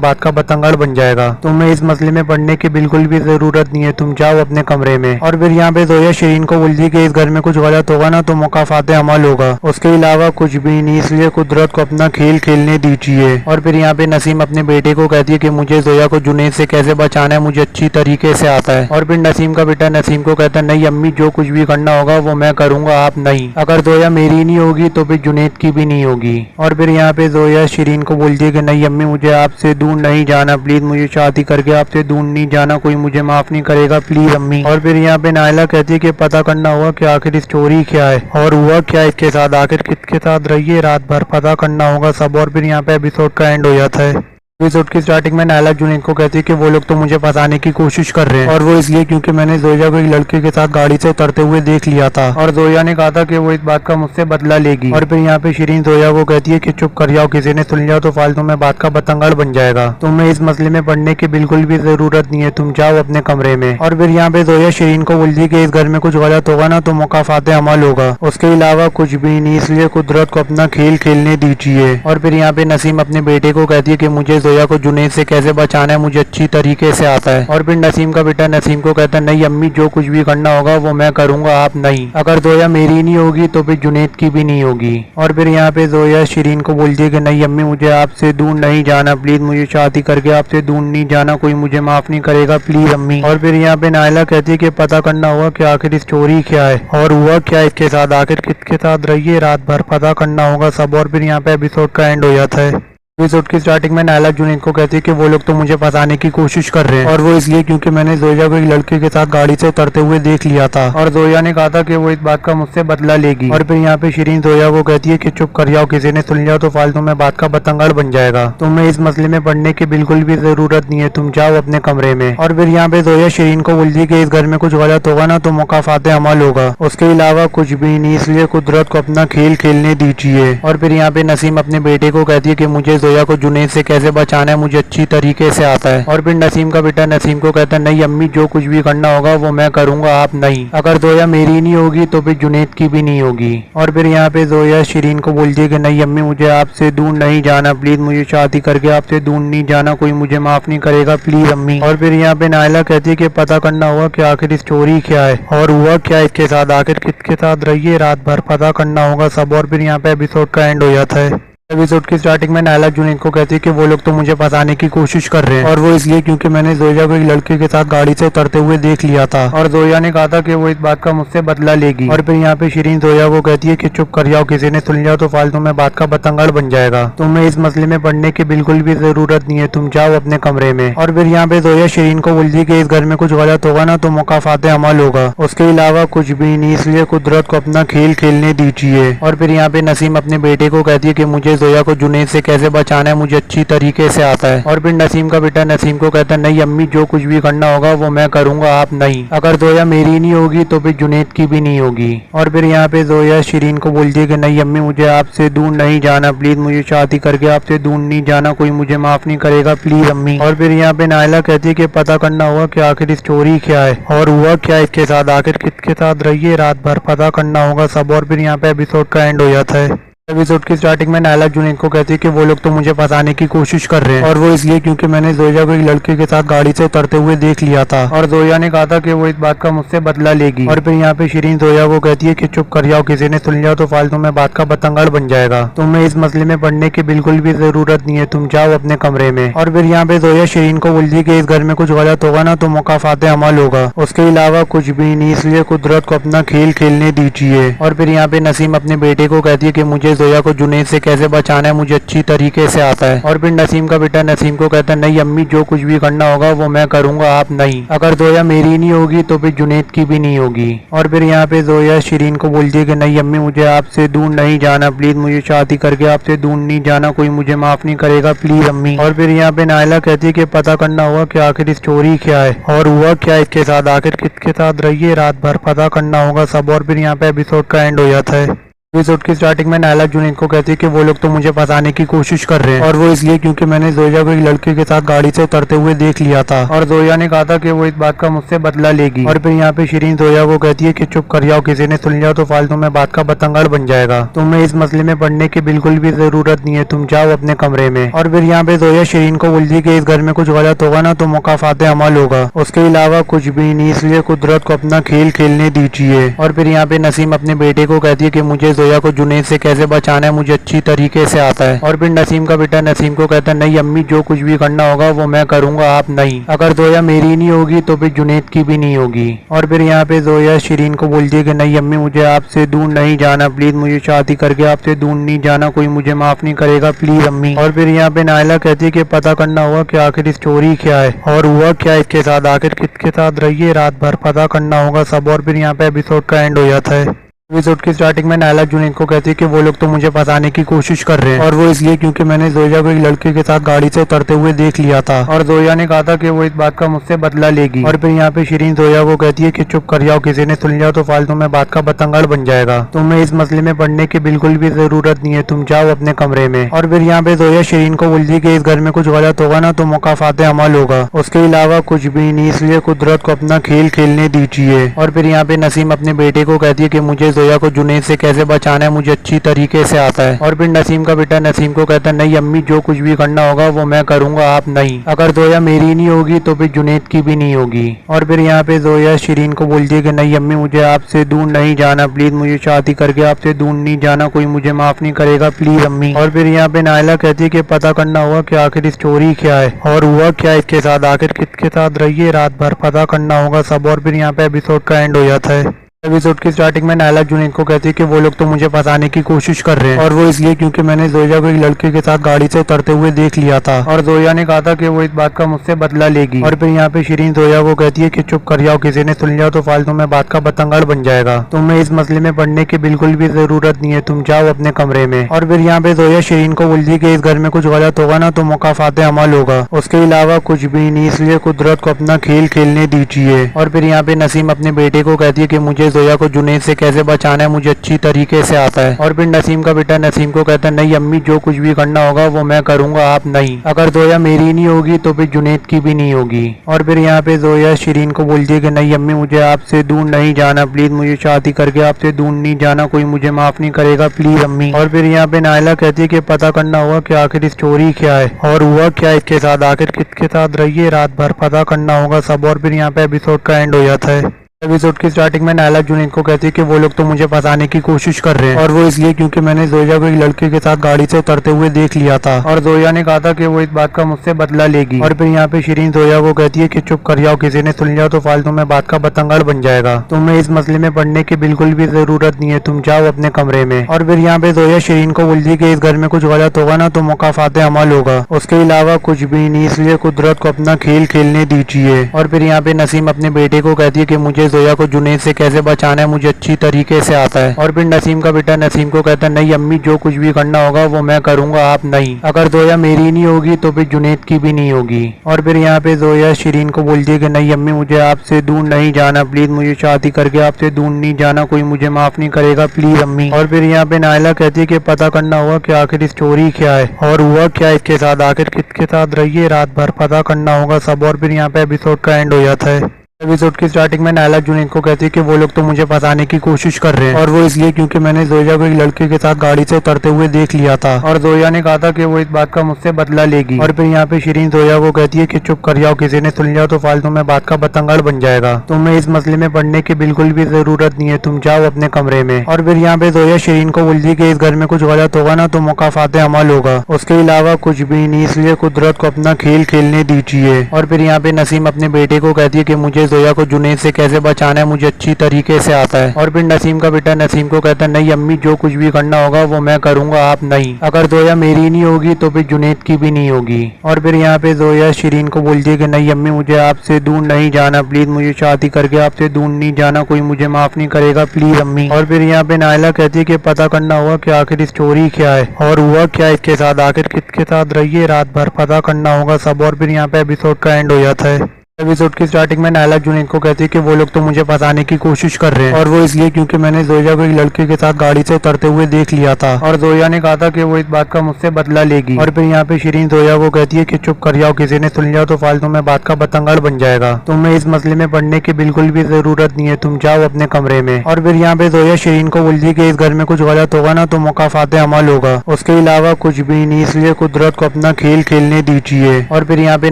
बात का बतंगड़ बन जाएगा। तुम्हें इस मसले में पढ़ने की बिल्कुल भी जरूरत नहीं है, तुम जाओ अपने कमरे में। और फिर यहाँ पे जोया शिरीन को बोलती है कि इस घर में कुछ गलत होगा ना तो मुकाफाते अमल होगा, उसके अलावा कुछ भी नहीं, इसलिए कुदरत को अपना खेल खेलने दीजिए। और फिर यहाँ पे नसीम अपने बेटे को कहती है कि मुझे जोया को जुनैद से कैसे बचाना है मुझे अच्छी तरीके से आता है। और फिर नसीम का बेटा नसीम को कहता है नहीं अम्मी, जो कुछ भी करना होगा वो मैं करूंगा, आप नहीं। अगर जोया मेरी नहीं होगी तो फिर जुनैद की भी नहीं होगी। और फिर यहाँ पे जोया शिरीन को बोलती है कि नहीं अम्मी, मुझे आपसे दूर नहीं जाना, प्लीज मुझे शादी करके आपसे दूर नहीं जाना, कोई मुझे माफ नहीं करेगा, प्लीज अम्मी। और फिर यहाँ पे नायला कहती है कि पता करना होगा कि आखिर स्टोरी क्या है और हुआ क्या इसके साथ, आखिर किसके साथ रही है रात भर, पता करना होगा सब। और फिर यहाँ पे एपिसोड का एंड हो जाता है। एपिसोड की स्टार्टिंग में नायला जुनैद को कहती है कि वो लोग तो मुझे फंसाने की कोशिश कर रहे हैं और वो इसलिए क्योंकि मैंने जोया को एक लड़के के साथ गाड़ी से उतरते हुए देख लिया था और जोया ने कहा था कि वो इस बात का मुझसे बदला लेगी। और फिर यहाँ पे शिरीन जोया को कहती है कि चुप कर जाओ, किसी ने सुन लिया तो फालतू में बात का बतंगड़ बन जाएगा। तुम्हें इस मसले में पढ़ने की बिल्कुल भी जरूरत नहीं है, तुम जाओ अपने कमरे में। और फिर यहाँ पे जोया शिरीन को बोलती है कि इस घर में कुछ गलत होगा ना तो मुकाफाते अमल होगा, उसके अलावा कुछ भी नहीं, इसलिए कुदरत को अपना खेल खेलने दीजिए। और फिर यहाँ पे नसीम अपने बेटे को कहती है कि मुझे जोया को जुनैद से कैसे बचाना है मुझे अच्छी तरीके से आता है। और फिर नसीम का बेटा नसीम को कहता है नहीं अम्मी, जो कुछ भी करना होगा वो मैं करूंगा, आप नहीं। अगर जोया मेरी नहीं होगी तो फिर जुनैद की भी नहीं होगी। और फिर यहाँ पे जोया शिरीन को बोलती है कि नहीं अम्मी, मुझे आपसे दूर नहीं जाना, प्लीज मुझे शादी करके आपसे दूर नहीं जाना, कोई मुझे माफ नहीं करेगा, प्लीज अम्मी। और फिर यहाँ पे नायला कहती है कि पता करना होगा कि आखिर स्टोरी क्या है और हुआ क्या इसके साथ, आखिर किसके साथ रही है रात भर, पता करना होगा सब। और फिर यहाँ पे एपिसोड का एंड हो जाता है। एपिसोड की स्टार्टिंग में नायला जुनैद को कहती है कि वो लोग तो मुझे फंसाने की कोशिश कर रहे हैं और वो इसलिए क्योंकि मैंने जोया को एक लड़के के साथ गाड़ी से उतरते हुए देख लिया था और जोया ने कहा था कि वो इस बात का मुझसे बदला लेगी। और फिर यहाँ पे शिरीन जोया को कहती है कि चुप कर जाओ, किसी ने सुन लिया तो फालतू में बात का बतंगड़ बन जाएगा। तुम्हें इस मसले में पढ़ने की बिल्कुल भी जरूरत नहीं है, तुम जाओ अपने कमरे में। और फिर यहाँ पे जोया शिरीन को बोलती है कि इस घर में कुछ गलत होगा ना तो मुकाफाते अमल होगा, उसके अलावा कुछ भी नहीं, इसलिए कुदरत को अपना खेल खेलने दीजिए। और फिर यहाँ पे नसीम अपने बेटे को कहती है कि मुझे जोया को जुनैद से कैसे बचाना है मुझे अच्छी तरीके से आता है। और फिर नसीम का बेटा नसीम को कहता है नहीं अम्मी, जो कुछ भी करना होगा वो मैं करूंगा, आप नहीं। अगर जोया मेरी नहीं होगी तो फिर जुनैद की भी नहीं होगी। और फिर यहाँ पे जोया शिरीन को बोलती है कि नहीं अम्मी, मुझे आपसे दूर नहीं जाना, प्लीज मुझे शादी करके आपसे दूर नहीं जाना, कोई मुझे माफ नहीं करेगा, प्लीज अम्मी। और फिर यहाँ पे नायला कहती है कि पता करना होगा कि आखिर स्टोरी क्या है और हुआ क्या इसके साथ, आखिर किसके साथ रही है रात भर, पता करना होगा सब। और फिर यहाँ पे एपिसोड का एंड हो जाता है। एपिसोड की स्टार्टिंग में नायला जुनैद को कहती है कि वो लोग तो मुझे फंसाने की कोशिश कर रहे हैं और वो इसलिए क्योंकि मैंने जोया को एक लड़के के साथ गाड़ी से उतरते हुए देख लिया था और जोया ने कहा था कि वो इस बात का मुझसे बदला लेगी। और फिर यहाँ पे शिरीन जोया को कहती है कि चुप कर जाओ, किसी ने सुन लिया तो फालतू में बात का बतंगड़ बन जाएगा। तुम्हें इस मसले में पढ़ने की बिल्कुल भी जरूरत नहीं है, तुम जाओ अपने कमरे में। और फिर यहाँ पे जोया शिरीन को बोलती है कि इस घर में कुछ गलत होगा ना तो मुकाफाते अमल होगा, उसके अलावा कुछ भी नहीं, इसलिए कुदरत को अपना खेल खेलने दीजिए। और फिर यहाँ पे नसीम अपने बेटे को कहती है कि मुझे जोया को जुनैद से कैसे बचाना है मुझे अच्छी तरीके से आता है। और फिर नसीम का बेटा नसीम को कहता है नहीं अम्मी, जो कुछ भी करना होगा वो मैं करूंगा, आप नहीं। अगर जोया मेरी नहीं होगी तो फिर जुनैद की भी नहीं होगी। और फिर यहाँ पे जोया शिरीन को बोलती है कि नहीं अम्मी, मुझे आपसे दूर नहीं जाना, प्लीज मुझे शादी करके आपसे दूर नहीं जाना, कोई मुझे माफ नहीं करेगा, प्लीज अम्मी। और फिर यहाँ पे नायला कहती है कि पता करना होगा कि आखिर स्टोरी क्या है और हुआ क्या इसके साथ, आखिर किसके साथ रही है रात भर, पता करना होगा सब। और फिर यहाँ पे एपिसोड का एंड हो जाता है। एपिसोड की स्टार्टिंग में नायला जुनैद को कहती है कि वो लोग तो मुझे फंसाने की कोशिश कर रहे हैं और वो इसलिए क्योंकि मैंने जोया को एक लड़के के साथ गाड़ी से उतरते हुए देख लिया था और जोया ने कहा था कि वो इस बात का मुझसे बदला लेगी। और फिर यहाँ पे शिरीन जोया को कहती है कि चुप कर जाओ, किसी ने सुन लिया तो फालतू में बात का बतंगड़ बन जाएगा। तुम्हें इस मसले में पढ़ने की बिल्कुल भी जरूरत नहीं है, तुम जाओ अपने कमरे में। और फिर यहाँ पे जोया शिरीन को बोलती है कि इस घर में कुछ गलत होगा ना तो मुकाफाते अमल होगा, उसके अलावा कुछ भी नहीं, इसलिए कुदरत को अपना खेल खेलने दीजिए। और फिर यहाँ पे नसीम अपने बेटे को कहती है कि मुझे जोया को जुनैद से कैसे बचाना है मुझे अच्छी तरीके से आता है। और फिर नसीम का बेटा नसीम को कहता है नहीं अम्मी, जो कुछ भी करना होगा वो मैं करूंगा, आप नहीं। अगर जोया मेरी नहीं होगी तो फिर जुनैद की भी नहीं होगी। और फिर यहाँ पे जोया शिरीन को बोलती है कि नहीं अम्मी, मुझे आपसे दूर नहीं जाना, प्लीज मुझे शादी करके आपसे दूर नहीं जाना, कोई मुझे माफ नहीं करेगा, प्लीज अम्मी। और फिर यहाँ पे नायला कहती है कि पता करना होगा कि आखिर स्टोरी क्या है और हुआ क्या इसके साथ, आखिर किसके साथ रही है रात भर, पता करना होगा सब। और फिर यहाँ पे एपिसोड का एंड हो जाता है। एपिसोड की स्टार्टिंग में नायला जुनैद को कहती है कि वो लोग तो मुझे फंसाने की कोशिश कर रहे हैं और वो इसलिए क्योंकि मैंने जोया को एक लड़के के साथ गाड़ी से उतरते हुए देख लिया था और जोया ने कहा था कि वो इस बात का मुझसे बदला लेगी। और फिर यहाँ पे शिरीन जोया को कहती है कि चुप कर जाओ, किसी ने सुन लिया तो फालतू में बात का बतंगड़ बन जाएगा। तुम्हें इस मसले में पढ़ने की बिल्कुल भी जरूरत नहीं है, तुम जाओ अपने कमरे में। और फिर यहाँ पे जोया शिरीन को बोलती है कि इस घर में कुछ गलत होगा ना तो मुकाफाते अमल होगा, उसके अलावा कुछ भी नहीं, इसलिए कुदरत को अपना खेल खेलने दीजिए। और फिर यहाँ पे नसीम अपने बेटे को कहती है कि मुझे जोया को जुनैद से कैसे बचाना है मुझे अच्छी तरीके से आता है। और फिर नसीम का बेटा नसीम को कहता है नहीं अम्मी, जो कुछ भी करना होगा वो मैं करूंगा, आप नहीं। अगर जोया मेरी नहीं होगी तो फिर जुनैद की भी नहीं होगी। और फिर यहाँ पे जोया शिरीन को बोलती है कि नहीं अम्मी, मुझे आपसे दूर नहीं जाना, प्लीज मुझे शादी करके आपसे दूर नहीं जाना, कोई मुझे माफ नहीं करेगा, प्लीज अम्मी। और फिर यहाँ पे नायला कहती है कि पता करना होगा कि आखिर स्टोरी क्या है और हुआ क्या इसके साथ, आखिर किसके साथ रही है रात भर, पता करना होगा सब। और फिर यहाँ पे एपिसोड का एंड हो जाता है। एपिसोड की स्टार्टिंग में नायला जुनैद को कहती है कि वो लोग तो मुझे फंसाने की कोशिश कर रहे हैं और वो इसलिए क्योंकि मैंने जोया को एक लड़के के साथ गाड़ी से उतरते हुए देख लिया था और जोया ने कहा था कि वो इस बात का मुझसे बदला लेगी। और फिर यहाँ पे शिरीन जोया को कहती है कि चुप कर जाओ, किसी ने सुन लिया तो फालतू में बात का बतंगड़ बन जाएगा। तुम्हें इस मसले में पढ़ने की बिल्कुल भी जरूरत नहीं है, तुम जाओ अपने कमरे में। और फिर यहाँ पे जोया शिरीन को बोलती है कि इस घर में कुछ गलत होगा ना तो मुकाफाते अमल होगा, उसके अलावा कुछ भी नहीं, इसलिए कुदरत को अपना खेल खेलने दीजिए। और फिर यहाँ पे नसीम अपने बेटे को कहती है कि मुझे जोया को जुनैद से कैसे बचाना है मुझे अच्छी तरीके से आता है। और फिर नसीम का बेटा नसीम को कहता है नहीं अम्मी, जो कुछ भी करना होगा वो मैं करूंगा, आप नहीं। अगर जोया मेरी नहीं होगी तो फिर जुनैद की भी नहीं होगी। और फिर यहाँ पे जोया शिरीन को बोलती है कि नहीं अम्मी, मुझे आपसे दूर नहीं जाना, प्लीज मुझे शादी करके आपसे दूर नहीं जाना, कोई मुझे माफ नहीं करेगा, प्लीज अम्मी। और फिर यहाँ पे नायला कहती है कि पता करना होगा कि आखिर स्टोरी क्या है और हुआ क्या इसके साथ, आखिर किसके साथ रही है रात भर, पता करना होगा सब। और फिर यहाँ पे एपिसोड का एंड हो जाता है। एपिसोड की स्टार्टिंग में नायला जुनैद को कहती है कि वो लोग तो मुझे फंसाने की कोशिश कर रहे हैं और वो इसलिए क्योंकि मैंने जोया को एक लड़के के साथ गाड़ी से उतरते हुए देख लिया था और जोया ने कहा था कि वो इस बात का मुझसे बदला लेगी। और फिर यहाँ पे शिरीन जोया को कहती है कि चुप कर जाओ, किसी ने सुन लिया तो फालतू में बात का बतंगड़ बन जाएगा। तुम्हें इस मसले में पढ़ने की बिल्कुल भी जरूरत नहीं है, तुम जाओ अपने कमरे में। और फिर यहाँ पे जोया शिरीन को बोलती है कि इस घर में कुछ गलत होगा ना तो मुकाफाते अमल होगा, उसके अलावा कुछ भी नहीं, इसलिए कुदरत को अपना खेल खेलने दीजिए। और फिर यहाँ पे नसीम अपने बेटे को कहती है कि मुझे जोया को जुनैद से कैसे बचाना है मुझे अच्छी तरीके से आता है। और फिर नसीम का बेटा नसीम को कहता है नहीं अम्मी, जो कुछ भी करना होगा वो मैं करूंगा, आप नहीं। अगर जोया मेरी नहीं होगी तो फिर जुनैद की भी नहीं होगी। और फिर यहाँ पे जोया शिरीन को बोलती है कि नहीं अम्मी, मुझे आपसे दूर नहीं जाना, प्लीज मुझे शादी करके आपसे दूर नहीं जाना, कोई मुझे माफ नहीं करेगा, प्लीज अम्मी। और फिर यहाँ पे नायला कहती है कि पता करना होगा कि आखिर स्टोरी क्या है और हुआ क्या इसके साथ, आखिर किसके साथ रही है रात भर, पता करना होगा सब। और फिर यहाँ पे एपिसोड का एंड हो जाता है। एपिसोड की स्टार्टिंग में नायला जुनैद को कहती है कि वो लोग तो मुझे फंसाने की कोशिश कर रहे हैं और वो इसलिए क्योंकि मैंने जोया को एक लड़के के साथ गाड़ी से उतरते हुए देख लिया था और जोया ने कहा था कि वो इस बात का मुझसे बदला लेगी। और फिर यहाँ पे शिरीन जोया को कहती है कि चुप कर जाओ, किसी ने सुन लिया तो फालतू में बात का बतंगड़ बन जाएगा। तुम्हें इस मसले में पढ़ने की बिल्कुल भी जरूरत नहीं है, तुम जाओ अपने कमरे में। और फिर यहाँ पे जोया शिरीन को बोलती है कि इस घर में कुछ गलत होगा ना तो मुकाफाते अमल होगा, उसके अलावा कुछ भी नहीं, इसलिए कुदरत को अपना खेल खेलने दीजिए। और फिर यहाँ पे नसीम अपने बेटे को कहती है कि मुझे जोया को जुनैद से कैसे बचाना है मुझे अच्छी तरीके से आता है। और फिर नसीम का बेटा नसीम को कहता है नहीं अम्मी, जो कुछ भी करना होगा वो मैं करूंगा, आप नहीं। अगर जोया मेरी नहीं होगी तो फिर जुनैद की भी नहीं होगी। और फिर यहाँ पे जोया शिरीन को बोलती है कि नहीं अम्मी, मुझे आपसे दूर नहीं जाना, प्लीज मुझे शादी करके आपसे दूर नहीं जाना, कोई मुझे माफ नहीं करेगा, प्लीज अम्मी। और फिर यहाँ पे नायला कहती है कि पता करना होगा कि आखिर स्टोरी क्या है और हुआ क्या इसके साथ, आखिर किसके साथ रही है रात भर, पता करना होगा सब। और फिर यहाँ पे एपिसोड का एंड हो जाता है। एपिसोड की स्टार्टिंग में नायला जुनैद को कहती है कि वो लोग तो मुझे फंसाने की कोशिश कर रहे हैं और वो इसलिए क्योंकि मैंने जोया को एक लड़के के साथ गाड़ी से उतरते हुए देख लिया था और जोया ने कहा था कि वो इस बात का मुझसे बदला लेगी। और फिर यहाँ पे शिरीन जोया को कहती है कि चुप कर जाओ, किसी ने सुन लिया तो फालतू में बात का बतंगड़ बन जाएगा। तुम्हें इस मसले में पढ़ने की बिल्कुल भी जरूरत नहीं है, तुम जाओ अपने कमरे में। और फिर यहाँ पे जोया शिरीन को बोलती है कि इस घर में कुछ गलत होगा ना तो मुकाफाते अमल होगा, उसके अलावा कुछ भी नहीं, इसलिए कुदरत को अपना खेल खेलने दीजिए। और फिर यहाँ पे नसीम अपने बेटे को कहती है कि मुझे जोया को जुनैद से कैसे बचाना है मुझे अच्छी तरीके से आता है। और फिर नसीम का बेटा नसीम को कहता है नहीं अम्मी, जो कुछ भी करना होगा वो मैं करूंगा, आप नहीं। अगर जोया मेरी नहीं होगी तो फिर जुनैद की भी नहीं होगी। और फिर यहाँ पे जोया शिरीन को बोलती है कि नहीं अम्मी, मुझे आपसे दूर नहीं जाना, प्लीज मुझे शादी करके आपसे दूर नहीं जाना, कोई मुझे माफ नहीं करेगा, प्लीज अम्मी। और फिर यहाँ पे नायला कहती है कि पता करना होगा कि आखिर स्टोरी क्या है और हुआ क्या इसके साथ, आखिर किसके साथ रही है रात भर, पता करना होगा सब। और फिर यहाँ पे एपिसोड का एंड हो जाता है। एपिसोड की स्टार्टिंग में नायला जुनैद को कहती है कि वो लोग तो मुझे फंसाने की कोशिश कर रहे हैं और वो इसलिए क्योंकि मैंने जोया को एक लड़के के साथ गाड़ी से उतरते हुए देख लिया था और जोया ने कहा था कि वो इस बात का मुझसे बदला लेगी। और फिर यहाँ पे शिरीन जोया को कहती है कि चुप कर जाओ, किसी ने सुन लिया तो फालतू में बात का बतंगड़ बन जाएगा, तुम्हें इस मसले में पढ़ने की बिल्कुल भी जरूरत नहीं है, तुम जाओ अपने कमरे में। और फिर यहाँ पे जोया शिरीन को बोलती है कि इस घर में कुछ गलत होगा ना तो मुकाफाते अमल होगा, उसके अलावा कुछ भी नहीं, इसलिए कुदरत को अपना खेल खेलने दीजिए। और फिर यहाँ पे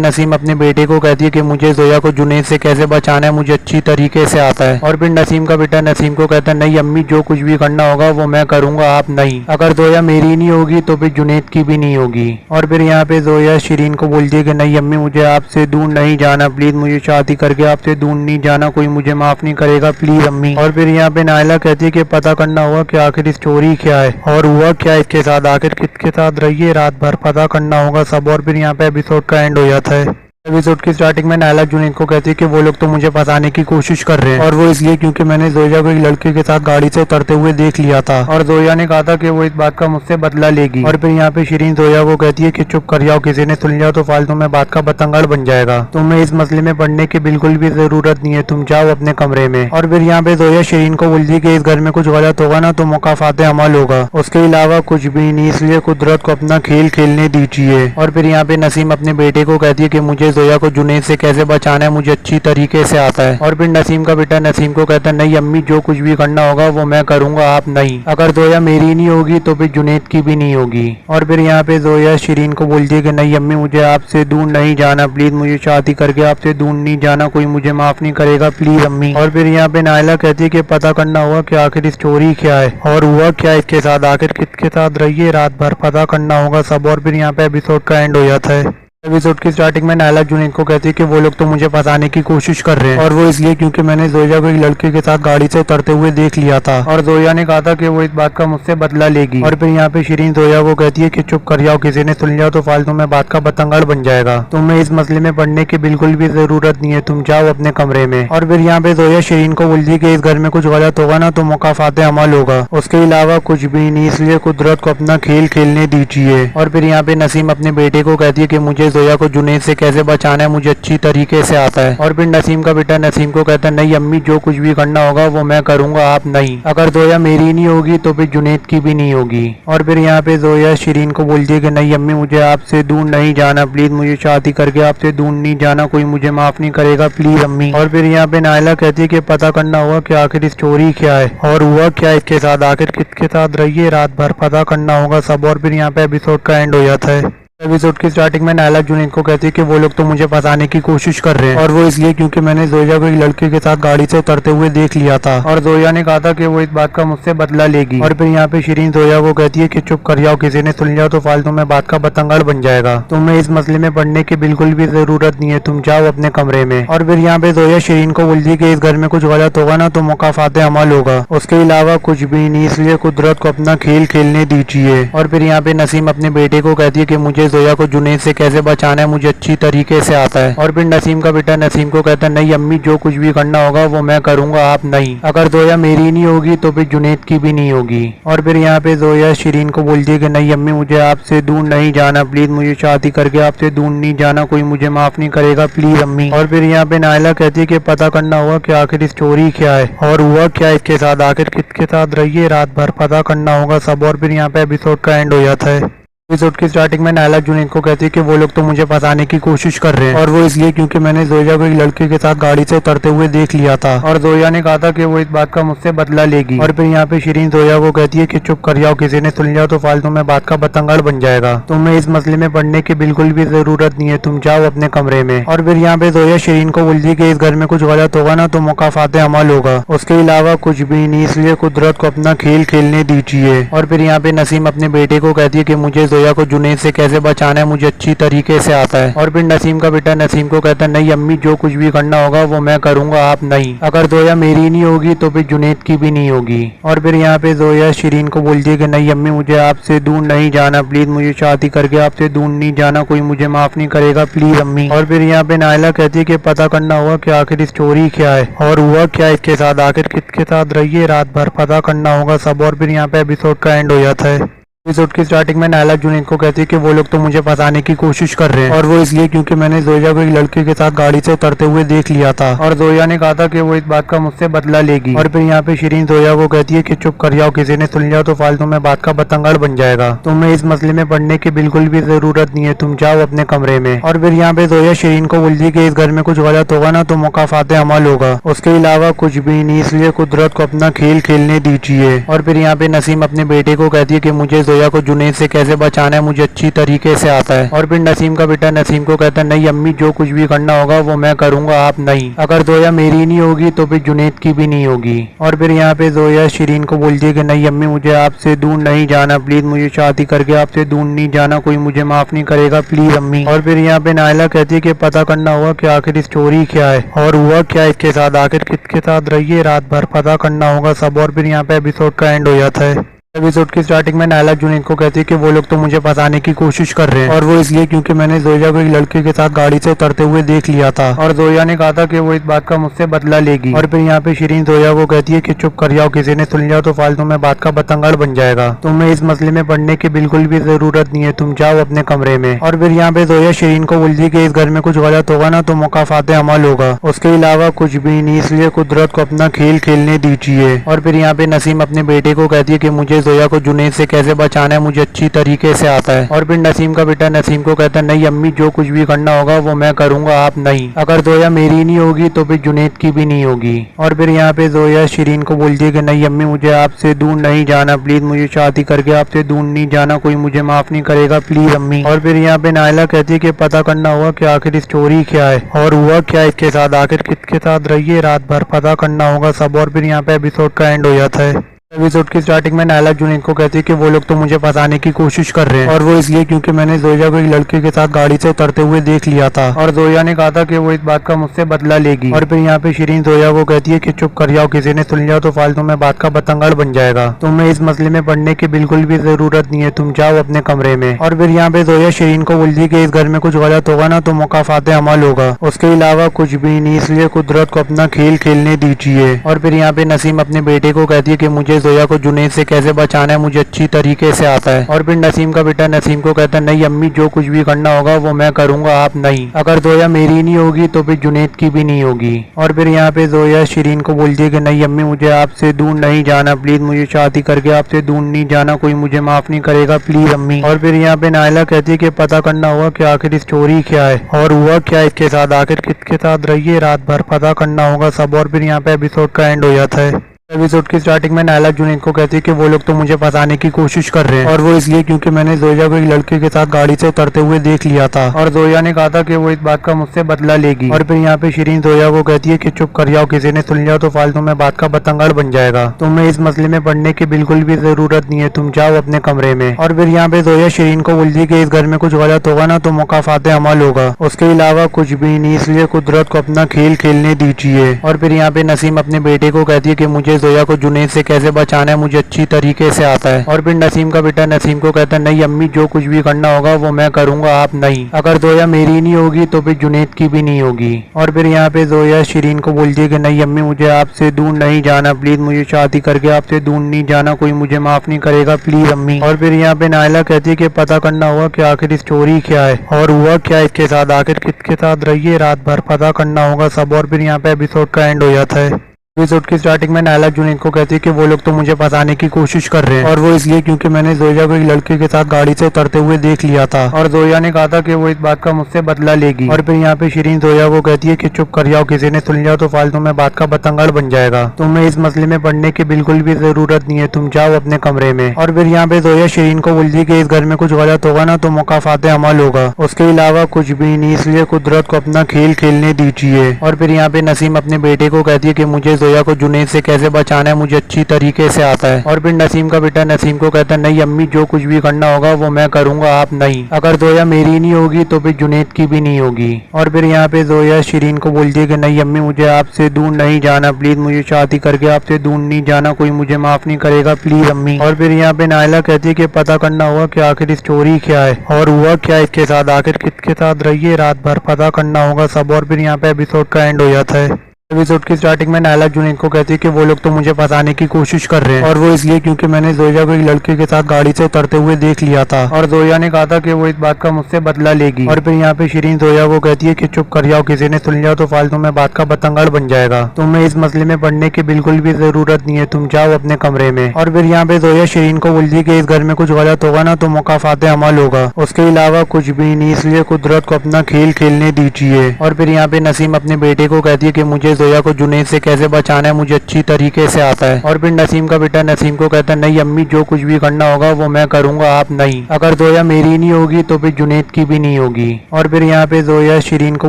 नसीम अपने बेटे को कहती है कि मुझे जोया को जुनैद से कैसे बचाना है मुझे अच्छी तरीके से आता है। और फिर नसीम का बेटा नसीम को कहता है नहीं अम्मी, जो कुछ भी करना होगा वो मैं करूंगा, आप नहीं। अगर जोया मेरी नहीं होगी तो फिर जुनैद की भी नहीं होगी। और फिर यहाँ पे जोया शिरीन को बोलती है कि नहीं अम्मी, मुझे आपसे दूर नहीं जाना, प्लीज मुझे शादी करके आपसे दूर नहीं जाना, कोई मुझे माफ नहीं करेगा, प्लीज अम्मी। और फिर यहाँ पे नायला कहती है कि पता करना होगा कि आखिर स्टोरी क्या है और हुआ क्या इसके साथ, आखिर किसके साथ रही है रात भर, पता करना होगा सब। और फिर यहाँ पे एपिसोड का एंड हो जाता है। एपिसोड की स्टार्टिंग में नायला जुनैद को कहती है कि वो लोग तो मुझे फंसाने की कोशिश कर रहे हैं और वो इसलिए क्योंकि मैंने जोया को एक लड़के के साथ गाड़ी से उतरते हुए देख लिया था और जोया ने कहा था कि वो इस बात का मुझसे बदला लेगी। और फिर यहाँ पे शिरीन जोया को कहती है कि चुप कर जाओ, किसी ने सुन लिया तो फालतू में बात का बतंगड़ बन जाएगा, तुम्हें इस मसले में पढ़ने की बिल्कुल भी जरूरत नहीं है, तुम जाओ अपने कमरे में। और फिर यहाँ पे जोया शिरीन को बोलती है कि इस घर में कुछ गलत होगा ना तो मुकाफाते अमल होगा, उसके अलावा कुछ भी नहीं, इसलिए कुदरत को अपना खेल खेलने दीजिए। और फिर यहाँ पे नसीम अपने बेटे को कहती है कि मुझे जोया को जुनैद से कैसे बचाना है मुझे अच्छी तरीके से आता है। और फिर नसीम का बेटा नसीम को कहता है नहीं अम्मी, जो कुछ भी करना होगा वो मैं करूंगा, आप नहीं। अगर जोया मेरी नहीं होगी तो फिर जुनैद की भी नहीं होगी। और फिर यहाँ पे जोया शिरीन को बोलती है कि नहीं अम्मी, मुझे आपसे दूर नहीं जाना, प्लीज मुझे शादी करके आपसे दूर नहीं जाना, कोई मुझे माफ नहीं करेगा, प्लीज अम्मी। और फिर यहाँ पे नायला कहती है कि पता करना होगा कि आखिर स्टोरी क्या है और हुआ क्या इसके साथ, आखिर किसके साथ रही है रात भर, पता करना होगा सब। और फिर यहाँ पे एपिसोड का एंड हो जाता है। एपिसोड की स्टार्टिंग में नायला जुनैद को कहती है कि वो लोग तो मुझे फंसाने की कोशिश कर रहे हैं और वो इसलिए क्योंकि मैंने जोया को एक लड़के के साथ गाड़ी से उतरते हुए देख लिया था और जोया ने कहा था कि वो इस बात का मुझसे बदला लेगी। और फिर यहाँ पे शिरीन जोया को कहती है कि चुप कर जाओ, किसी ने सुन लिया तो फालतू में बात का बतंगड़ बन जाएगा, तुम्हें इस मसले में पढ़ने की बिल्कुल भी जरूरत नहीं है, तुम जाओ अपने कमरे में। और फिर यहाँ पे जोया शिरीन को बोलती है कि इस घर में कुछ गलत होगा ना तो मुकाफाते अमल होगा, उसके अलावा कुछ भी नहीं, इसलिए कुदरत को अपना खेल खेलने दीजिए। और फिर यहाँ पे नसीम अपने बेटे को कहती है कि मुझे जोया को जुनैद से कैसे बचाना है मुझे अच्छी तरीके से आता है। और फिर नसीम का बेटा नसीम को कहता है नहीं अम्मी, जो कुछ भी करना होगा वो मैं करूंगा, आप नहीं। अगर जोया मेरी नहीं होगी तो फिर जुनैद की भी नहीं होगी। और फिर यहाँ पे जोया शिरीन को बोलती है कि नहीं अम्मी, मुझे आपसे दूर नहीं जाना, प्लीज मुझे शादी करके आपसे दूर नहीं जाना, कोई मुझे माफ नहीं करेगा, प्लीज अम्मी। और फिर यहाँ पे नायला कहती है कि पता करना होगा कि आखिर स्टोरी क्या है और हुआ क्या इसके साथ, आखिर किसके साथ रही है रात भर, पता करना होगा सब। और फिर यहाँ पे एपिसोड का एंड हो जाता है। एपिसोड की स्टार्टिंग में नायला जुनैद को कहती है कि वो लोग तो मुझे फंसाने की कोशिश कर रहे हैं और वो इसलिए क्योंकि मैंने जोया को एक लड़के के साथ गाड़ी से उतरते हुए देख लिया था और जोया ने कहा था कि वो इस बात का मुझसे बदला लेगी। और फिर यहाँ पे शिरीन जोया को कहती है कि चुप कर जाओ, किसी ने सुन लिया तो फालतू में बात का बतंगड़ बन जाएगा, तुम्हें इस मसले में पढ़ने की बिल्कुल भी जरूरत नहीं है, तुम जाओ अपने कमरे में। और फिर यहाँ पे जोया शिरीन को बोलती है कि इस घर में कुछ गलत होगा ना तो मुकाफाते अमल होगा, उसके अलावा कुछ भी नहीं, इसलिए कुदरत को अपना खेल खेलने दीजिए। और फिर यहाँ पे नसीम अपने बेटे को कहती है कि मुझे जोया को जुनैद से कैसे बचाना है मुझे अच्छी तरीके से आता है। और फिर नसीम का बेटा नसीम को कहता है नहीं अम्मी, जो कुछ भी करना होगा वो मैं करूंगा, आप नहीं। अगर जोया मेरी नहीं होगी तो फिर जुनैद की भी नहीं होगी। और फिर यहाँ पे जोया शिरीन को बोलती है कि नहीं अम्मी, मुझे आपसे दूर नहीं जाना, प्लीज मुझे शादी करके आपसे दूर नहीं जाना, कोई मुझे माफ नहीं करेगा, प्लीज अम्मी। और फिर यहाँ पे नायला कहती है कि पता करना होगा कि आखिर स्टोरी क्या है और हुआ क्या इसके साथ, आखिर किसके साथ रही है रात भर, पता करना होगा सब। और फिर यहाँ पे एपिसोड का एंड हो जाता है। एपिसोड की स्टार्टिंग में नायला जुनैद को कहती है कि वो लोग तो मुझे फंसाने की कोशिश कर रहे हैं और वो इसलिए क्योंकि मैंने जोया को एक लड़के के साथ गाड़ी से उतरते हुए देख लिया था और जोया ने कहा था कि वो इस बात का मुझसे बदला लेगी। और फिर यहाँ पे शिरीन जोया को कहती है कि चुप कर जाओ, किसी ने सुन लिया तो फालतू में बात का बतंगड़ बन जाएगा, तुम्हें इस मसले में पढ़ने की बिल्कुल भी जरूरत नहीं है, तुम जाओ अपने कमरे में। और फिर यहाँ पे जोया शिरीन को बोलती है कि इस घर में कुछ गलत होगा ना तो मुकाफाते अमल होगा, उसके अलावा कुछ भी नहीं, इसलिए कुदरत को अपना खेल खेलने दीजिए। और फिर यहाँ पे नसीम अपने बेटे को कहती है कि मुझे जोया को जुनैद से कैसे बचाना है मुझे अच्छी तरीके से आता है। और फिर नसीम का बेटा नसीम को कहता है नहीं अम्मी, जो कुछ भी करना होगा वो मैं करूंगा, आप नहीं। अगर जोया मेरी नहीं होगी तो फिर जुनैद की भी नहीं होगी। और फिर यहाँ पे जोया शिरीन को बोलती है कि नहीं अम्मी, मुझे आपसे दूर नहीं जाना, प्लीज मुझे शादी करके आपसे दूर नहीं जाना, कोई मुझे माफ नहीं करेगा, प्लीज अम्मी। और फिर यहाँ पे नायला कहती है कि पता करना होगा कि आखिर स्टोरी क्या है और हुआ क्या इसके साथ, आखिर किसके साथ रही है रात भर, पता करना होगा सब। और फिर यहाँ पे एपिसोड का एंड हो जाता है। एपिसोड की स्टार्टिंग में नायला जुनैद को कहती है कि वो लोग तो मुझे फंसाने की कोशिश कर रहे हैं और वो इसलिए क्योंकि मैंने जोया को एक लड़के के साथ गाड़ी से उतरते हुए देख लिया था और जोया ने कहा था कि वो इस बात का मुझसे बदला लेगी। और फिर यहाँ पे शिरीन जोया को कहती है कि चुप कर जाओ, किसी ने सुन लिया तो फालतू में बात का बतंगड़ बन जाएगा। तुम्हें इस मसले में पढ़ने की बिल्कुल भी जरूरत नहीं है, तुम जाओ अपने कमरे में। और फिर यहाँ पे जोया शिरीन को बोलती है कि इस घर में कुछ गलत होगा ना तो मुकाफाते अमल होगा, उसके अलावा कुछ भी नहीं, इसलिए कुदरत को अपना खेल खेलने दीजिए। और फिर यहाँ पे नसीम अपने बेटे को कहती है कि मुझे जोया को जुनैद से कैसे बचाना है मुझे अच्छी तरीके से आता है। और फिर नसीम का बेटा नसीम को कहता है नहीं अम्मी, जो कुछ भी करना होगा वो मैं करूंगा, आप नहीं। अगर जोया मेरी नहीं होगी तो फिर जुनैद की भी नहीं होगी। और फिर यहाँ पे जोया शिरीन को बोलती है कि नहीं अम्मी, मुझे आपसे दूर नहीं जाना, प्लीज मुझे शादी करके आपसे दूर नहीं जाना, कोई मुझे माफ नहीं करेगा, प्लीज अम्मी। और फिर यहाँ पे नायला कहती है कि पता करना होगा कि आखिर स्टोरी क्या है और हुआ क्या इसके साथ, आखिर किसके साथ रही है रात भर, पता करना होगा सब। और फिर यहाँ पे एपिसोड का एंड हो जाता है। एपिसोड की स्टार्टिंग में नायला जुनैद को कहती है कि वो लोग तो मुझे फंसाने की कोशिश कर रहे हैं और वो इसलिए क्योंकि मैंने जोया को एक लड़के के साथ गाड़ी से उतरते हुए देख लिया था और जोया ने कहा था कि वो इस बात का मुझसे बदला लेगी। और फिर यहाँ पे शिरीन जोया को कहती है कि चुप कर जाओ, किसी ने सुन लिया तो फालतू में बात का बतंगड़ बन जाएगा। तुम्हें इस मसले में पढ़ने की बिल्कुल भी जरूरत नहीं है, तुम जाओ अपने कमरे में। और फिर यहाँ पे जोया शिरीन को बोलती है कि इस घर में कुछ गलत होगा ना तो मुकाफाते अमल होगा, उसके अलावा कुछ भी नहीं, इसलिए कुदरत को अपना खेल खेलने दीजिए। और फिर यहाँ पे नसीम अपने बेटे को कहती है कि मुझे जोया को जुनैद से कैसे बचाना है मुझे अच्छी तरीके से आता है। और फिर नसीम का बेटा नसीम को कहता है नहीं अम्मी, जो कुछ भी करना होगा वो मैं करूंगा, आप नहीं। अगर जोया मेरी नहीं होगी तो फिर जुनैद की भी नहीं होगी। और फिर यहाँ पे जोया शिरीन को बोलती है कि नहीं अम्मी, मुझे आपसे दूर नहीं जाना, प्लीज मुझे शादी करके आपसे दूर नहीं जाना, कोई मुझे माफ नहीं करेगा, प्लीज अम्मी। और फिर यहाँ पे नायला कहती है कि पता करना होगा कि आखिर स्टोरी क्या है और हुआ क्या इसके साथ, आखिर किसके साथ रही है रात भर, पता करना होगा सब। और फिर यहाँ पे एपिसोड का एंड हो जाता है। एपिसोड की स्टार्टिंग में नायला जुनैद को कहती है कि वो लोग तो मुझे फंसाने की कोशिश कर रहे हैं और वो इसलिए क्योंकि मैंने जोया को एक लड़के के साथ गाड़ी से उतरते हुए देख लिया था और जोया ने कहा था कि वो इस बात का मुझसे बदला लेगी। और फिर यहाँ पे शिरीन जोया को कहती है कि चुप कर जाओ, किसी ने सुन लिया तो फालतू में बात का बतंगड़ बन जाएगा। तुम्हें इस मसले में पढ़ने की बिल्कुल भी जरूरत नहीं है, तुम जाओ अपने कमरे में। और फिर यहाँ पे जोया शिरीन को बोलती है कि इस घर में कुछ गलत होगा ना तो मुकाफाते अमल होगा, उसके अलावा कुछ भी नहीं, इसलिए कुदरत को अपना खेल खेलने दीजिए। और फिर यहाँ पे नसीम अपने बेटे को कहती है कि मुझे जोया को जुनैद से कैसे बचाना है मुझे अच्छी तरीके से आता है। और फिर नसीम का बेटा नसीम को कहता है नहीं अम्मी, जो कुछ भी करना होगा वो मैं करूंगा, आप नहीं। अगर जोया मेरी नहीं होगी तो फिर जुनैद की भी नहीं होगी। और फिर यहाँ पे जोया शिरीन को बोलती है कि नहीं अम्मी, मुझे आपसे दूर नहीं जाना, प्लीज मुझे शादी करके आपसे दूर नहीं जाना, कोई मुझे माफ नहीं करेगा, प्लीज अम्मी। और फिर यहाँ पे नायला कहती है कि पता करना होगा कि आखिर स्टोरी क्या है और हुआ क्या इसके साथ, आखिर किसके साथ रही है रात भर, पता करना होगा सब। और फिर यहाँ पे एपिसोड का एंड हो जाता है। एपिसोड की स्टार्टिंग में नायला जुनैद को कहती है कि वो लोग तो मुझे फंसाने की कोशिश कर रहे हैं और वो इसलिए क्योंकि मैंने जोया को एक लड़के के साथ गाड़ी से उतरते हुए देख लिया था और जोया ने कहा था कि वो इस बात का मुझसे बदला लेगी। और फिर यहाँ पे शिरीन जोया को कहती है कि चुप कर जाओ, किसी ने सुन लिया तो फालतू में बात का बतंगड़ बन जाएगा। तुम्हें इस मसले में पढ़ने की बिल्कुल भी जरूरत नहीं है, तुम जाओ अपने कमरे में। और फिर यहाँ पे जोया शिरीन को बोलती है कि इस घर में कुछ गलत होगा ना तो मुकाफाते अमल होगा, उसके अलावा कुछ भी नहीं, इसलिए कुदरत को अपना खेल खेलने दीजिए। और फिर यहाँ पे नसीम अपने बेटे को कहती है कि मुझे जोया को जुनैद से कैसे बचाना है मुझे अच्छी तरीके से आता है। और फिर नसीम का बेटा नसीम को कहता है नहीं अम्मी, जो कुछ भी करना होगा वो मैं करूंगा, आप नहीं। अगर जोया मेरी नहीं होगी तो फिर जुनैद की भी नहीं होगी। और फिर यहाँ पे जोया शिरीन को बोलती है कि नहीं अम्मी, मुझे आपसे दूर नहीं जाना, प्लीज मुझे शादी करके आपसे दूर नहीं जाना, कोई मुझे माफ नहीं करेगा, प्लीज अम्मी। और फिर यहाँ पे नायला कहती है कि पता करना होगा कि आखिर स्टोरी क्या है और हुआ क्या इसके साथ, आखिर किसके साथ रही है रात भर, पता करना होगा सब। और फिर यहाँ पे एपिसोड का एंड हो जाता है। एपिसोड की स्टार्टिंग में नायला जुनैद को कहती है कि वो लोग तो मुझे फंसाने की कोशिश कर रहे हैं और वो इसलिए क्योंकि मैंने जोया को एक लड़के के साथ गाड़ी से उतरते हुए देख लिया था और जोया ने कहा था कि वो इस बात का मुझसे बदला लेगी। और फिर यहाँ पे शिरीन जोया को कहती है कि चुप कर जाओ, किसी ने सुन लिया तो फालतू में बात का बतंगड़ बन जाएगा। तुम्हें इस मसले में पढ़ने की बिल्कुल भी जरूरत नहीं है, तुम जाओ अपने कमरे में। और फिर यहाँ पे जोया शिरीन को बोलती है कि इस घर में कुछ गलत होगा ना तो मुकाफाते अमल होगा, उसके अलावा कुछ भी नहीं, इसलिए कुदरत को अपना खेल खेलने दीजिए। और फिर यहाँ पे नसीम अपने बेटे को कहती है कि मुझे जोया को जुनैद से कैसे बचाना है मुझे अच्छी तरीके से आता है। और फिर नसीम का बेटा नसीम को कहता है नहीं अम्मी, जो कुछ भी करना होगा वो मैं करूंगा, आप नहीं। अगर जोया मेरी नहीं होगी तो फिर जुनैद की भी नहीं होगी। और फिर यहाँ पे जोया शिरीन को बोलती है कि नहीं अम्मी, मुझे आपसे दूर नहीं जाना, प्लीज मुझे शादी करके आपसे दूर नहीं जाना, कोई मुझे माफ नहीं करेगा, प्लीज अम्मी। और फिर यहाँ पे नायला कहती है कि पता करना होगा कि आखिर स्टोरी क्या है और हुआ क्या इसके साथ, आखिर किसके साथ रही है रात भर, पता करना होगा सब। और फिर यहाँ पे एपिसोड का एंड हो जाता है। एपिसोड की स्टार्टिंग में नायला जुनैद को कहती है कि वो लोग तो मुझे फंसाने की कोशिश कर रहे हैं और वो इसलिए क्योंकि मैंने जोया को एक लड़के के साथ गाड़ी से उतरते हुए देख लिया था और जोया ने कहा था कि वो इस बात का मुझसे बदला लेगी। और फिर यहाँ पे शिरीन जोया को कहती है कि चुप कर जाओ, किसी ने सुन लिया तो फालतू में बात का बतंगड़ बन जाएगा, तुम्हें इस मसले में पढ़ने की बिल्कुल भी जरूरत नहीं है, तुम जाओ अपने कमरे में। और फिर यहाँ पे जोया शिरीन को बोलती है कि इस घर में कुछ गलत होगा ना तो मुकाफाते अमल होगा, उसके अलावा कुछ भी नहीं, इसलिए कुदरत को अपना खेल खेलने दीजिए। और फिर यहाँ पे नसीम अपने बेटे को कहती है कि मुझे जोया को जुनैद से कैसे बचाना है मुझे अच्छी तरीके से आता है। और फिर नसीम का बेटा नसीम को कहता है नहीं अम्मी, जो कुछ भी करना होगा वो मैं करूंगा, आप नहीं। अगर जोया मेरी नहीं होगी तो फिर जुनैद की भी नहीं होगी। और फिर यहाँ पे जोया शिरीन को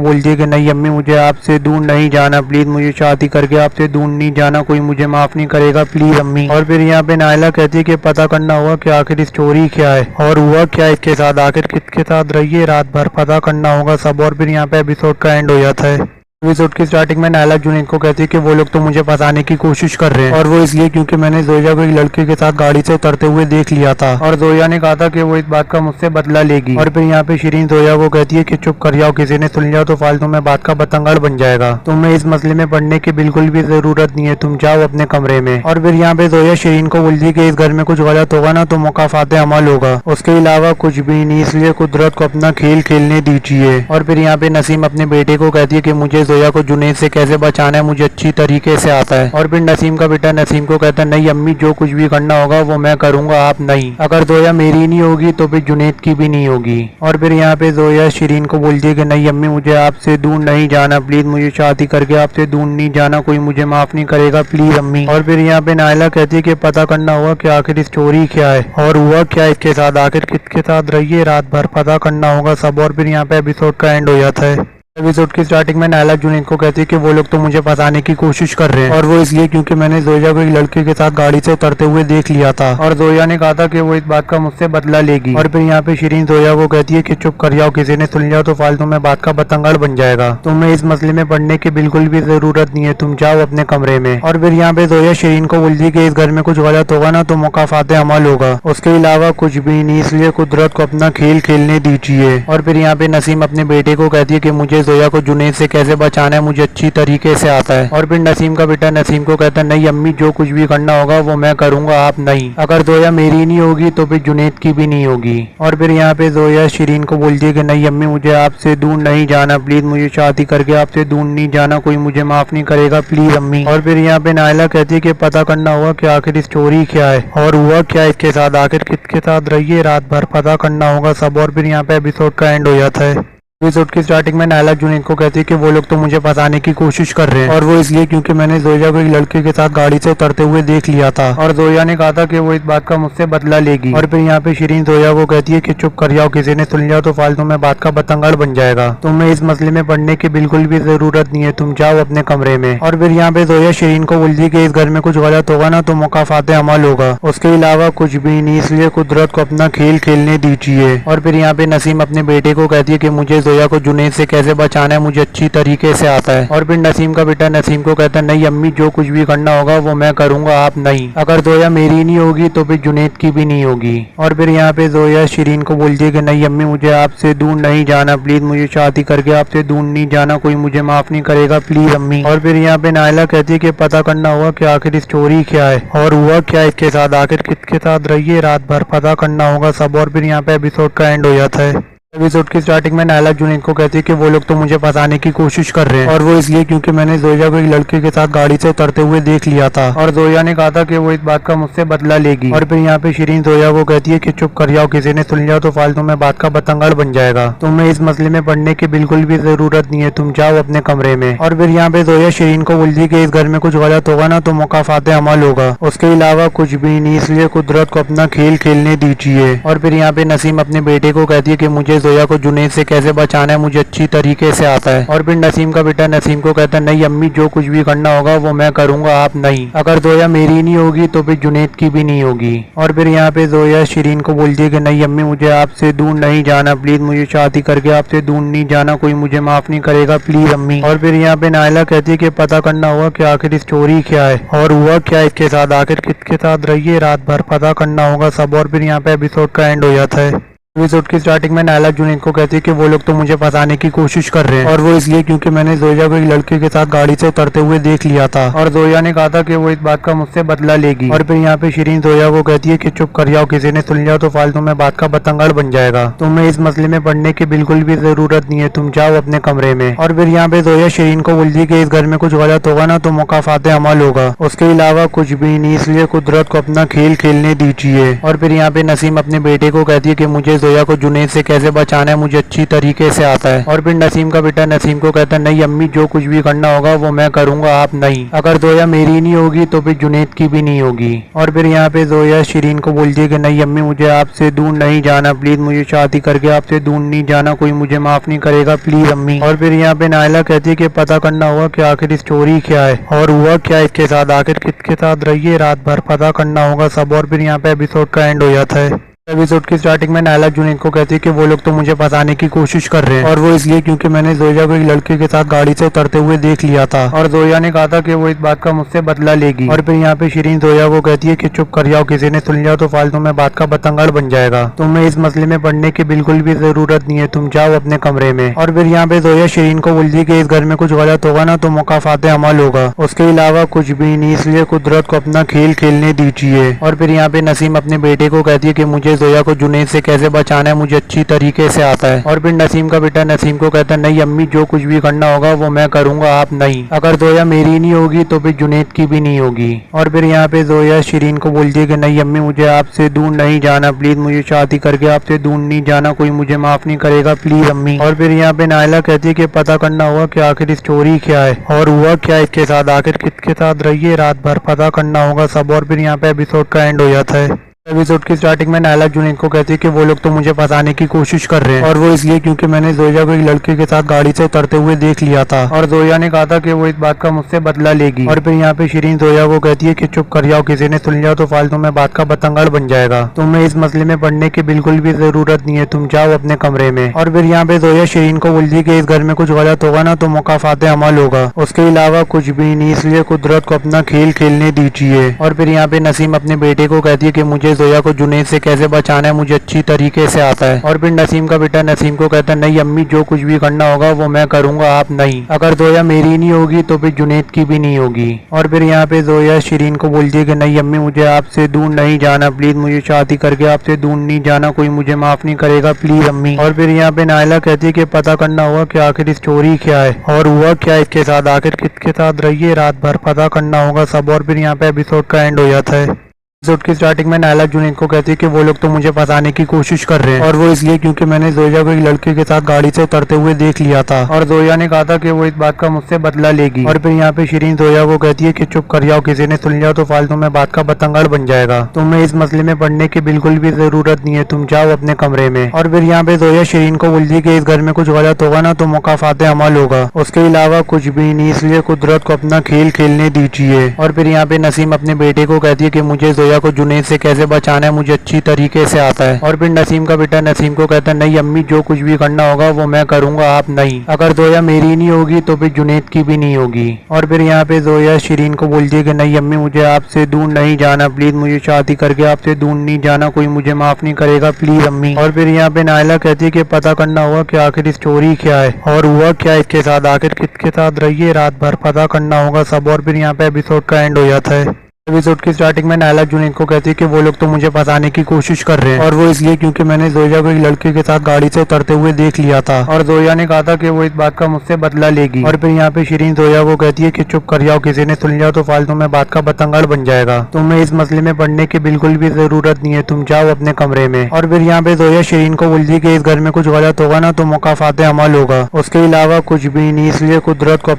बोलती है कि नहीं अम्मी, मुझे आपसे दूर नहीं जाना, प्लीज मुझे शादी करके आपसे दूर नहीं जाना, कोई मुझे माफ नहीं करेगा, प्लीज अम्मी। और फिर यहाँ पे नायला कहती है कि पता करना होगा कि आखिर स्टोरी क्या है और हुआ क्या इसके साथ, आखिर किसके साथ रहिए रात भर, पता करना होगा सब। और फिर यहाँ पे एपिसोड का एंड हो जाता है। एपिसोड की स्टार्टिंग में नायला जुनैद को कहती है कि वो लोग तो मुझे फंसाने की कोशिश कर रहे हैं और वो इसलिए क्योंकि मैंने जोया को एक लड़के के साथ गाड़ी से उतरते हुए देख लिया था और जोया ने कहा था कि वो इस बात का मुझसे बदला लेगी। और फिर यहाँ पे शिरीन जोया को कहती है कि चुप कर जाओ, किसी ने सुन लिया तो फालतू में बात का बतंगड़ बन जाएगा, तुम्हें इस मसले में पढ़ने की बिल्कुल भी जरूरत नहीं है, तुम जाओ अपने कमरे में। और फिर यहाँ पे जोया शिरीन को बोलती है कि इस घर में कुछ गलत होगा ना तो मुकाफाते अमल होगा, उसके अलावा कुछ भी नहीं, इसलिए कुदरत को अपना खेल खेलने दीजिए। और फिर यहाँ पे नसीम अपने बेटे को कहती है कि मुझे जोया को जुनैद से कैसे बचाना है मुझे अच्छी तरीके से आता है। और फिर नसीम का बेटा नसीम को कहता है नहीं अम्मी, जो कुछ भी करना होगा वो मैं करूंगा, आप नहीं। अगर जोया मेरी नहीं होगी तो फिर जुनैद की भी नहीं होगी। और फिर यहाँ पे जोया शिरीन को बोलती है कि नहीं अम्मी, मुझे आपसे दूर नहीं जाना, प्लीज मुझे शादी करके आपसे दूर नहीं जाना, कोई मुझे माफ नहीं करेगा, प्लीज अम्मी। और फिर यहाँ पे नायला कहती है कि पता करना होगा कि आखिर स्टोरी क्या है और हुआ क्या इसके साथ, आखिर किसके साथ रहिए रात भर, पता करना होगा सब। और फिर यहाँ पे एपिसोड का एंड हो जाता है। एपिसोड की स्टार्टिंग में नायला जुनैद को कहती है कि वो लोग तो मुझे फंसाने की कोशिश कर रहे हैं और वो इसलिए क्योंकि मैंने जोया को एक लड़के के साथ गाड़ी से उतरते हुए देख लिया था और जोया ने कहा था कि वो इस बात का मुझसे बदला लेगी। और फिर यहाँ पे शिरीन जोया को कहती है कि चुप कर जाओ, किसी ने सुन लिया तो फालतू में बात का बतंगड़ बन जाएगा, तुम्हें इस मसले में पढ़ने की बिल्कुल भी जरूरत नहीं है, तुम जाओ अपने कमरे में। और फिर यहाँ पे जोया शिरीन को बोलती है कि इस घर में कुछ गलत होगा ना तो मुकाफाते अमल होगा, उसके अलावा कुछ भी नहीं, इसलिए कुदरत को अपना खेल खेलने दीजिए। और फिर यहाँ पे नसीम अपने बेटे को कहती है कि मुझे जोया को जुनैद से कैसे बचाना है मुझे अच्छी तरीके से आता है। और फिर नसीम का बेटा नसीम को कहता है नहीं अम्मी, जो कुछ भी करना होगा वो मैं करूंगा, आप नहीं। अगर जोया मेरी नहीं होगी तो फिर जुनैद की भी नहीं होगी। और फिर यहाँ पे जोया शिरीन को बोलती है कि नहीं अम्मी, मुझे आपसे दूर नहीं जाना, प्लीज मुझे शादी करके आपसे दूर नहीं जाना, कोई मुझे माफ नहीं करेगा, प्लीज अम्मी। और फिर यहाँ पे नायला कहती है कि पता करना होगा कि आखिर स्टोरी क्या है और हुआ क्या इसके साथ, आखिर किसके साथ रहिए रात भर, पता करना होगा सब। और फिर यहाँ पे एपिसोड का एंड हो जाता है। एपिसोड की स्टार्टिंग में नायला जुनैद को कहती है कि वो लोग तो मुझे फंसाने की कोशिश कर रहे हैं और वो इसलिए क्योंकि मैंने जोया को एक लड़के के साथ गाड़ी से उतरते हुए देख लिया था और जोया ने कहा था कि वो इस बात का मुझसे बदला लेगी। और फिर यहाँ पे शिरीन जोया को कहती है कि चुप कर जाओ, किसी ने सुन लिया तो फालतू में बात का बतंगड़ बन जाएगा, तुम्हें इस मसले में पढ़ने की बिल्कुल भी जरूरत नहीं है, तुम जाओ अपने कमरे में। और फिर यहाँ पे जोया शिरीन को बोलती है कि इस घर में कुछ गलत होगा ना तो मुकाफाते अमल होगा, उसके अलावा कुछ भी नहीं, इसलिए कुदरत को अपना खेल खेलने दीजिए। और फिर यहाँ पे नसीम अपने बेटे को कहती है कि मुझे जोया को जुनैद से कैसे बचाना है मुझे अच्छी तरीके से आता है। और फिर नसीम का बेटा नसीम को कहता है नहीं अम्मी, जो कुछ भी करना होगा वो मैं करूंगा, आप नहीं। अगर जोया मेरी नहीं होगी तो फिर जुनैद की भी नहीं होगी। और फिर यहाँ पे जोया शिरीन को बोलती है कि नहीं अम्मी, मुझे आपसे दूर नहीं जाना, प्लीज मुझे शादी करके आपसे दूर नहीं जाना, कोई मुझे माफ नहीं करेगा, प्लीज अम्मी। और फिर यहाँ पे नायला कहती है कि पता करना होगा कि आखिर स्टोरी क्या है और हुआ क्या इसके साथ, आखिर किसके साथ रहिए रात भर, पता करना होगा सब। और फिर यहाँ पे एपिसोड का एंड हो जाता है। एपिसोड की स्टार्टिंग में नायला जुनैद को कहती है कि वो लोग तो मुझे फंसाने की कोशिश कर रहे हैं और वो इसलिए क्योंकि मैंने जोया को एक लड़के के साथ गाड़ी से उतरते हुए देख लिया था और जोया ने कहा था कि वो इस बात का मुझसे बदला लेगी। और फिर यहाँ पे शिरीन जोया को कहती है कि चुप कर जाओ, किसी ने सुन लिया तो फालतू में बात का बतंगड़ बन जाएगा, तुम्हें इस मसले में पढ़ने की बिल्कुल भी जरूरत नहीं है, तुम जाओ अपने कमरे में। और फिर यहाँ पे जोया शिरीन को बोलती है कि इस घर में कुछ गलत होगा ना तो मुकाफाते अमल होगा, उसके अलावा कुछ भी नहीं, इसलिए कुदरत को अपना खेल खेलने दीजिए। और फिर यहाँ पे नसीम अपने बेटे को कहती है कि मुझे जोया को जुनैद कैसे बचाना है मुझे अच्छी तरीके से आता है। और फिर नसीम का बेटा नसीम को कहता है नहीं अम्मी, जो कुछ भी करना होगा वो मैं करूंगा, आप नहीं। अगर जोया मेरी नहीं होगी तो फिर जुनैद की भी नहीं होगी। और फिर यहाँ पे जोया शिरीन को बोलती है कि नहीं अम्मी, मुझे आपसे दूर नहीं जाना, प्लीज मुझे शादी करके आपसे दूर नहीं जाना, कोई मुझे माफ नहीं करेगा, प्लीज अम्मी। और फिर यहाँ पे नायला कहती है कि पता करना होगा कि आखिर स्टोरी क्या है और हुआ क्या इसके साथ, आखिर किसके साथ रहिए रात भर, पता करना होगा सब। और फिर यहाँ पे एपिसोड का एंड हो जाता है। एपिसोड की स्टार्टिंग में नायला जुनैद को कहती है कि वो लोग तो मुझे फंसाने की कोशिश कर रहे हैं और वो इसलिए क्योंकि मैंने जोया को एक लड़के के साथ गाड़ी से उतरते हुए देख लिया था और जोया ने कहा था कि वो इस बात का मुझसे बदला लेगी। और फिर यहाँ पे शिरीन जोया को कहती है कि चुप कर जाओ, किसी ने सुन लिया तो फालतू में बात का बतंगड़ बन जाएगा, तुम्हें इस मसले में पढ़ने की बिल्कुल भी जरूरत नहीं है, तुम जाओ अपने कमरे में। और फिर यहाँ पे जोया शिरीन को बोलती है कि इस घर में कुछ गलत होगा ना तो मुकाफाते अमल होगा, उसके अलावा कुछ भी नहीं, इसलिए कुदरत को अपना खेल खेलने दीजिए। और फिर यहाँ पे नसीम अपने बेटे को कहती है कि मुझे जोया को जुनैद से कैसे बचाना है मुझे अच्छी तरीके से आता है। और फिर नसीम का बेटा नसीम को कहता है नहीं अम्मी, जो कुछ भी करना होगा वो मैं करूंगा, आप नहीं। अगर जोया मेरी नहीं होगी तो फिर जुनैद की भी नहीं होगी। और फिर यहाँ पे जोया शिरीन को बोलती है कि नहीं अम्मी, मुझे आपसे दूर नहीं जाना, प्लीज मुझे शादी करके आपसे दूर नहीं जाना, कोई मुझे माफ नहीं करेगा, प्लीज अम्मी। और फिर यहाँ पे नायला कहती है कि पता करना होगा कि आखिर स्टोरी क्या है और हुआ क्या इसके साथ, आखिर किसके साथ रही है रात भर, पता करना होगा सब। और फिर यहाँ पे एपिसोड का एंड हो जाता है। एपिसोड की स्टार्टिंग में नायला जुनैद को कहती है कि वो लोग तो मुझे फंसाने की कोशिश कर रहे हैं और वो इसलिए क्योंकि मैंने जोया को एक लड़के के साथ गाड़ी से उतरते हुए देख लिया था और जोया ने कहा था कि वो इस बात का मुझसे बदला लेगी। और फिर यहाँ पे शिरीन जोया को कहती है कि चुप कर जाओ, किसी ने सुन लिया तो फालतू में बात का बतंगड़ बन जाएगा, तुम्हें इस मसले में पढ़ने की बिल्कुल भी जरूरत नहीं है, तुम जाओ अपने कमरे में। और फिर यहाँ पे जोया शिरीन को बोलती है कि इस घर में कुछ गलत होगा ना तो मुकाफाते अमल होगा, उसके अलावा कुछ भी नहीं, इसलिए कुदरत को अपना खेल खेलने दीजिए। और फिर यहाँ पे नसीम अपने बेटे को कहती है कि मुझे जोया को जुनैद से कैसे बचाना है मुझे अच्छी तरीके से आता है। और फिर नसीम का बेटा नसीम को कहता है नहीं अम्मी, जो कुछ भी करना होगा वो मैं करूंगा, आप नहीं। अगर जोया मेरी नहीं होगी तो फिर जुनैद की भी नहीं होगी। और फिर यहाँ पे जोया शिरीन को बोलती है कि नहीं अम्मी, मुझे आपसे दूर नहीं जाना, प्लीज मुझे शादी करके आपसे दूर नहीं जाना, कोई मुझे माफ नहीं करेगा, प्लीज अम्मी। और फिर यहाँ पे नायला कहती है कि पता करना होगा कि आखिर स्टोरी क्या है और हुआ क्या इसके साथ, आखिर किसके साथ रही है रात भर, पता करना होगा सब। और फिर यहाँ पे एपिसोड का एंड हो जाता है। एपिसोड की स्टार्टिंग में नायला जुनैद को कहती है कि वो लोग तो मुझे फंसाने की कोशिश कर रहे हैं और वो इसलिए क्योंकि मैंने जोया को एक लड़के के साथ गाड़ी से उतरते हुए देख लिया था और जोया ने कहा था कि वो इस बात का मुझसे बदला लेगी। और फिर यहाँ पे शिरीन जोया को कहती है कि चुप कर जाओ, किसी ने सुन लिया तो फालतू में बात का बतंगड़ बन जाएगा, तुम्हें इस मसले में पढ़ने की बिल्कुल भी जरूरत नहीं है, तुम जाओ अपने कमरे में। और फिर यहाँ पे जोया शिरीन को बोलती है कि इस घर में कुछ गलत होगा ना तो मुकाफाते अमल होगा, उसके अलावा कुछ भी नहीं, इसलिए कुदरत को अपना खेल खेलने दीजिए। और फिर यहाँ पे नसीम अपने बेटे को कहती है कि मुझे जोया को जुनैद से कैसे बचाना है मुझे अच्छी तरीके से आता है। और फिर नसीम का बेटा नसीम को कहता है नहीं अम्मी, जो कुछ भी करना होगा वो मैं करूंगा, आप नहीं। अगर जोया मेरी नहीं होगी तो फिर जुनैद की भी नहीं होगी। और फिर यहाँ पे जोया शिरीन को बोलती है कि नहीं अम्मी, मुझे आपसे दूर नहीं जाना, प्लीज मुझे शादी करके आपसे दूर नहीं जाना, कोई मुझे माफ नहीं करेगा, प्लीज अम्मी। और फिर यहाँ पे नायला कहती है कि पता करना होगा कि आखिर स्टोरी क्या है और हुआ क्या इसके साथ, आखिर किसके साथ रही है रात भर, पता करना होगा सब। और फिर यहाँ पे एपिसोड का एंड हो जाता है। एपिसोड की स्टार्टिंग में नायला जुनैद को कहती है कि वो लोग तो मुझे फंसाने की कोशिश कर रहे हैं और वो इसलिए क्योंकि मैंने जोया को एक लड़के के साथ गाड़ी से उतरते हुए देख लिया था और जोया ने कहा था कि वो इस बात का मुझसे बदला लेगी। और फिर यहाँ पे शिरीन जोया को कहती है कि चुप कर जाओ, किसी ने सुन लिया तो फालतू में बात का बतंगड़ बन जाएगा, तुम्हें इस मसले में पढ़ने की बिल्कुल भी जरूरत नहीं है, तुम जाओ अपने कमरे में। और फिर यहाँ पे जोया शिरीन को बोलती है कि इस घर में कुछ गलत होगा ना तो मुकाफाते अमल होगा, उसके अलावा कुछ भी नहीं, इसलिए कुदरत को अपना खेल खेलने दीजिए। और फिर यहाँ पे नसीम अपने बेटे को कहती है कि मुझे जोया को जुनैद से कैसे बचाना है मुझे अच्छी तरीके से आता है। और फिर नसीम का बेटा नसीम को कहता है नहीं अम्मी, जो कुछ भी करना होगा वो मैं करूंगा, आप नहीं। अगर जोया मेरी नहीं होगी तो फिर जुनैद की भी नहीं होगी। और फिर यहाँ पे जोया शिरीन को बोलती है कि नहीं अम्मी, मुझे आपसे दूर नहीं जाना, प्लीज मुझे शादी करके आपसे दूर नहीं जाना, कोई मुझे माफ नहीं करेगा, प्लीज अम्मी। और फिर यहाँ पे नायला कहती है कि पता करना होगा कि आखिर स्टोरी क्या है और हुआ क्या इसके साथ, आखिर किसके साथ रही है रात भर, पता करना होगा सब। और फिर यहाँ पे एपिसोड का एंड हो जाता है। एपिसोड की स्टार्टिंग में नायला जुनैद को कहती है कि वो लोग तो मुझे फंसाने की कोशिश कर रहे हैं और वो इसलिए क्योंकि मैंने जोया को एक लड़के के साथ गाड़ी से उतरते हुए देख लिया था और जोया ने कहा था कि वो इस बात का मुझसे बदला लेगी। और फिर यहाँ पे शिरीन जोया को कहती है कि चुप कर जाओ, किसी ने सुन लिया तो फालतू में बात का बतंगड़ बन जाएगा, तुम्हें इस मसले में पढ़ने की बिल्कुल भी जरूरत नहीं है, तुम जाओ अपने कमरे में। और फिर यहाँ पे जोया शिरीन को बोलती है कि इस घर में कुछ गलत होगा ना तो मुकाफाते अमल होगा, उसके अलावा कुछ भी नहीं, इसलिए कुदरत को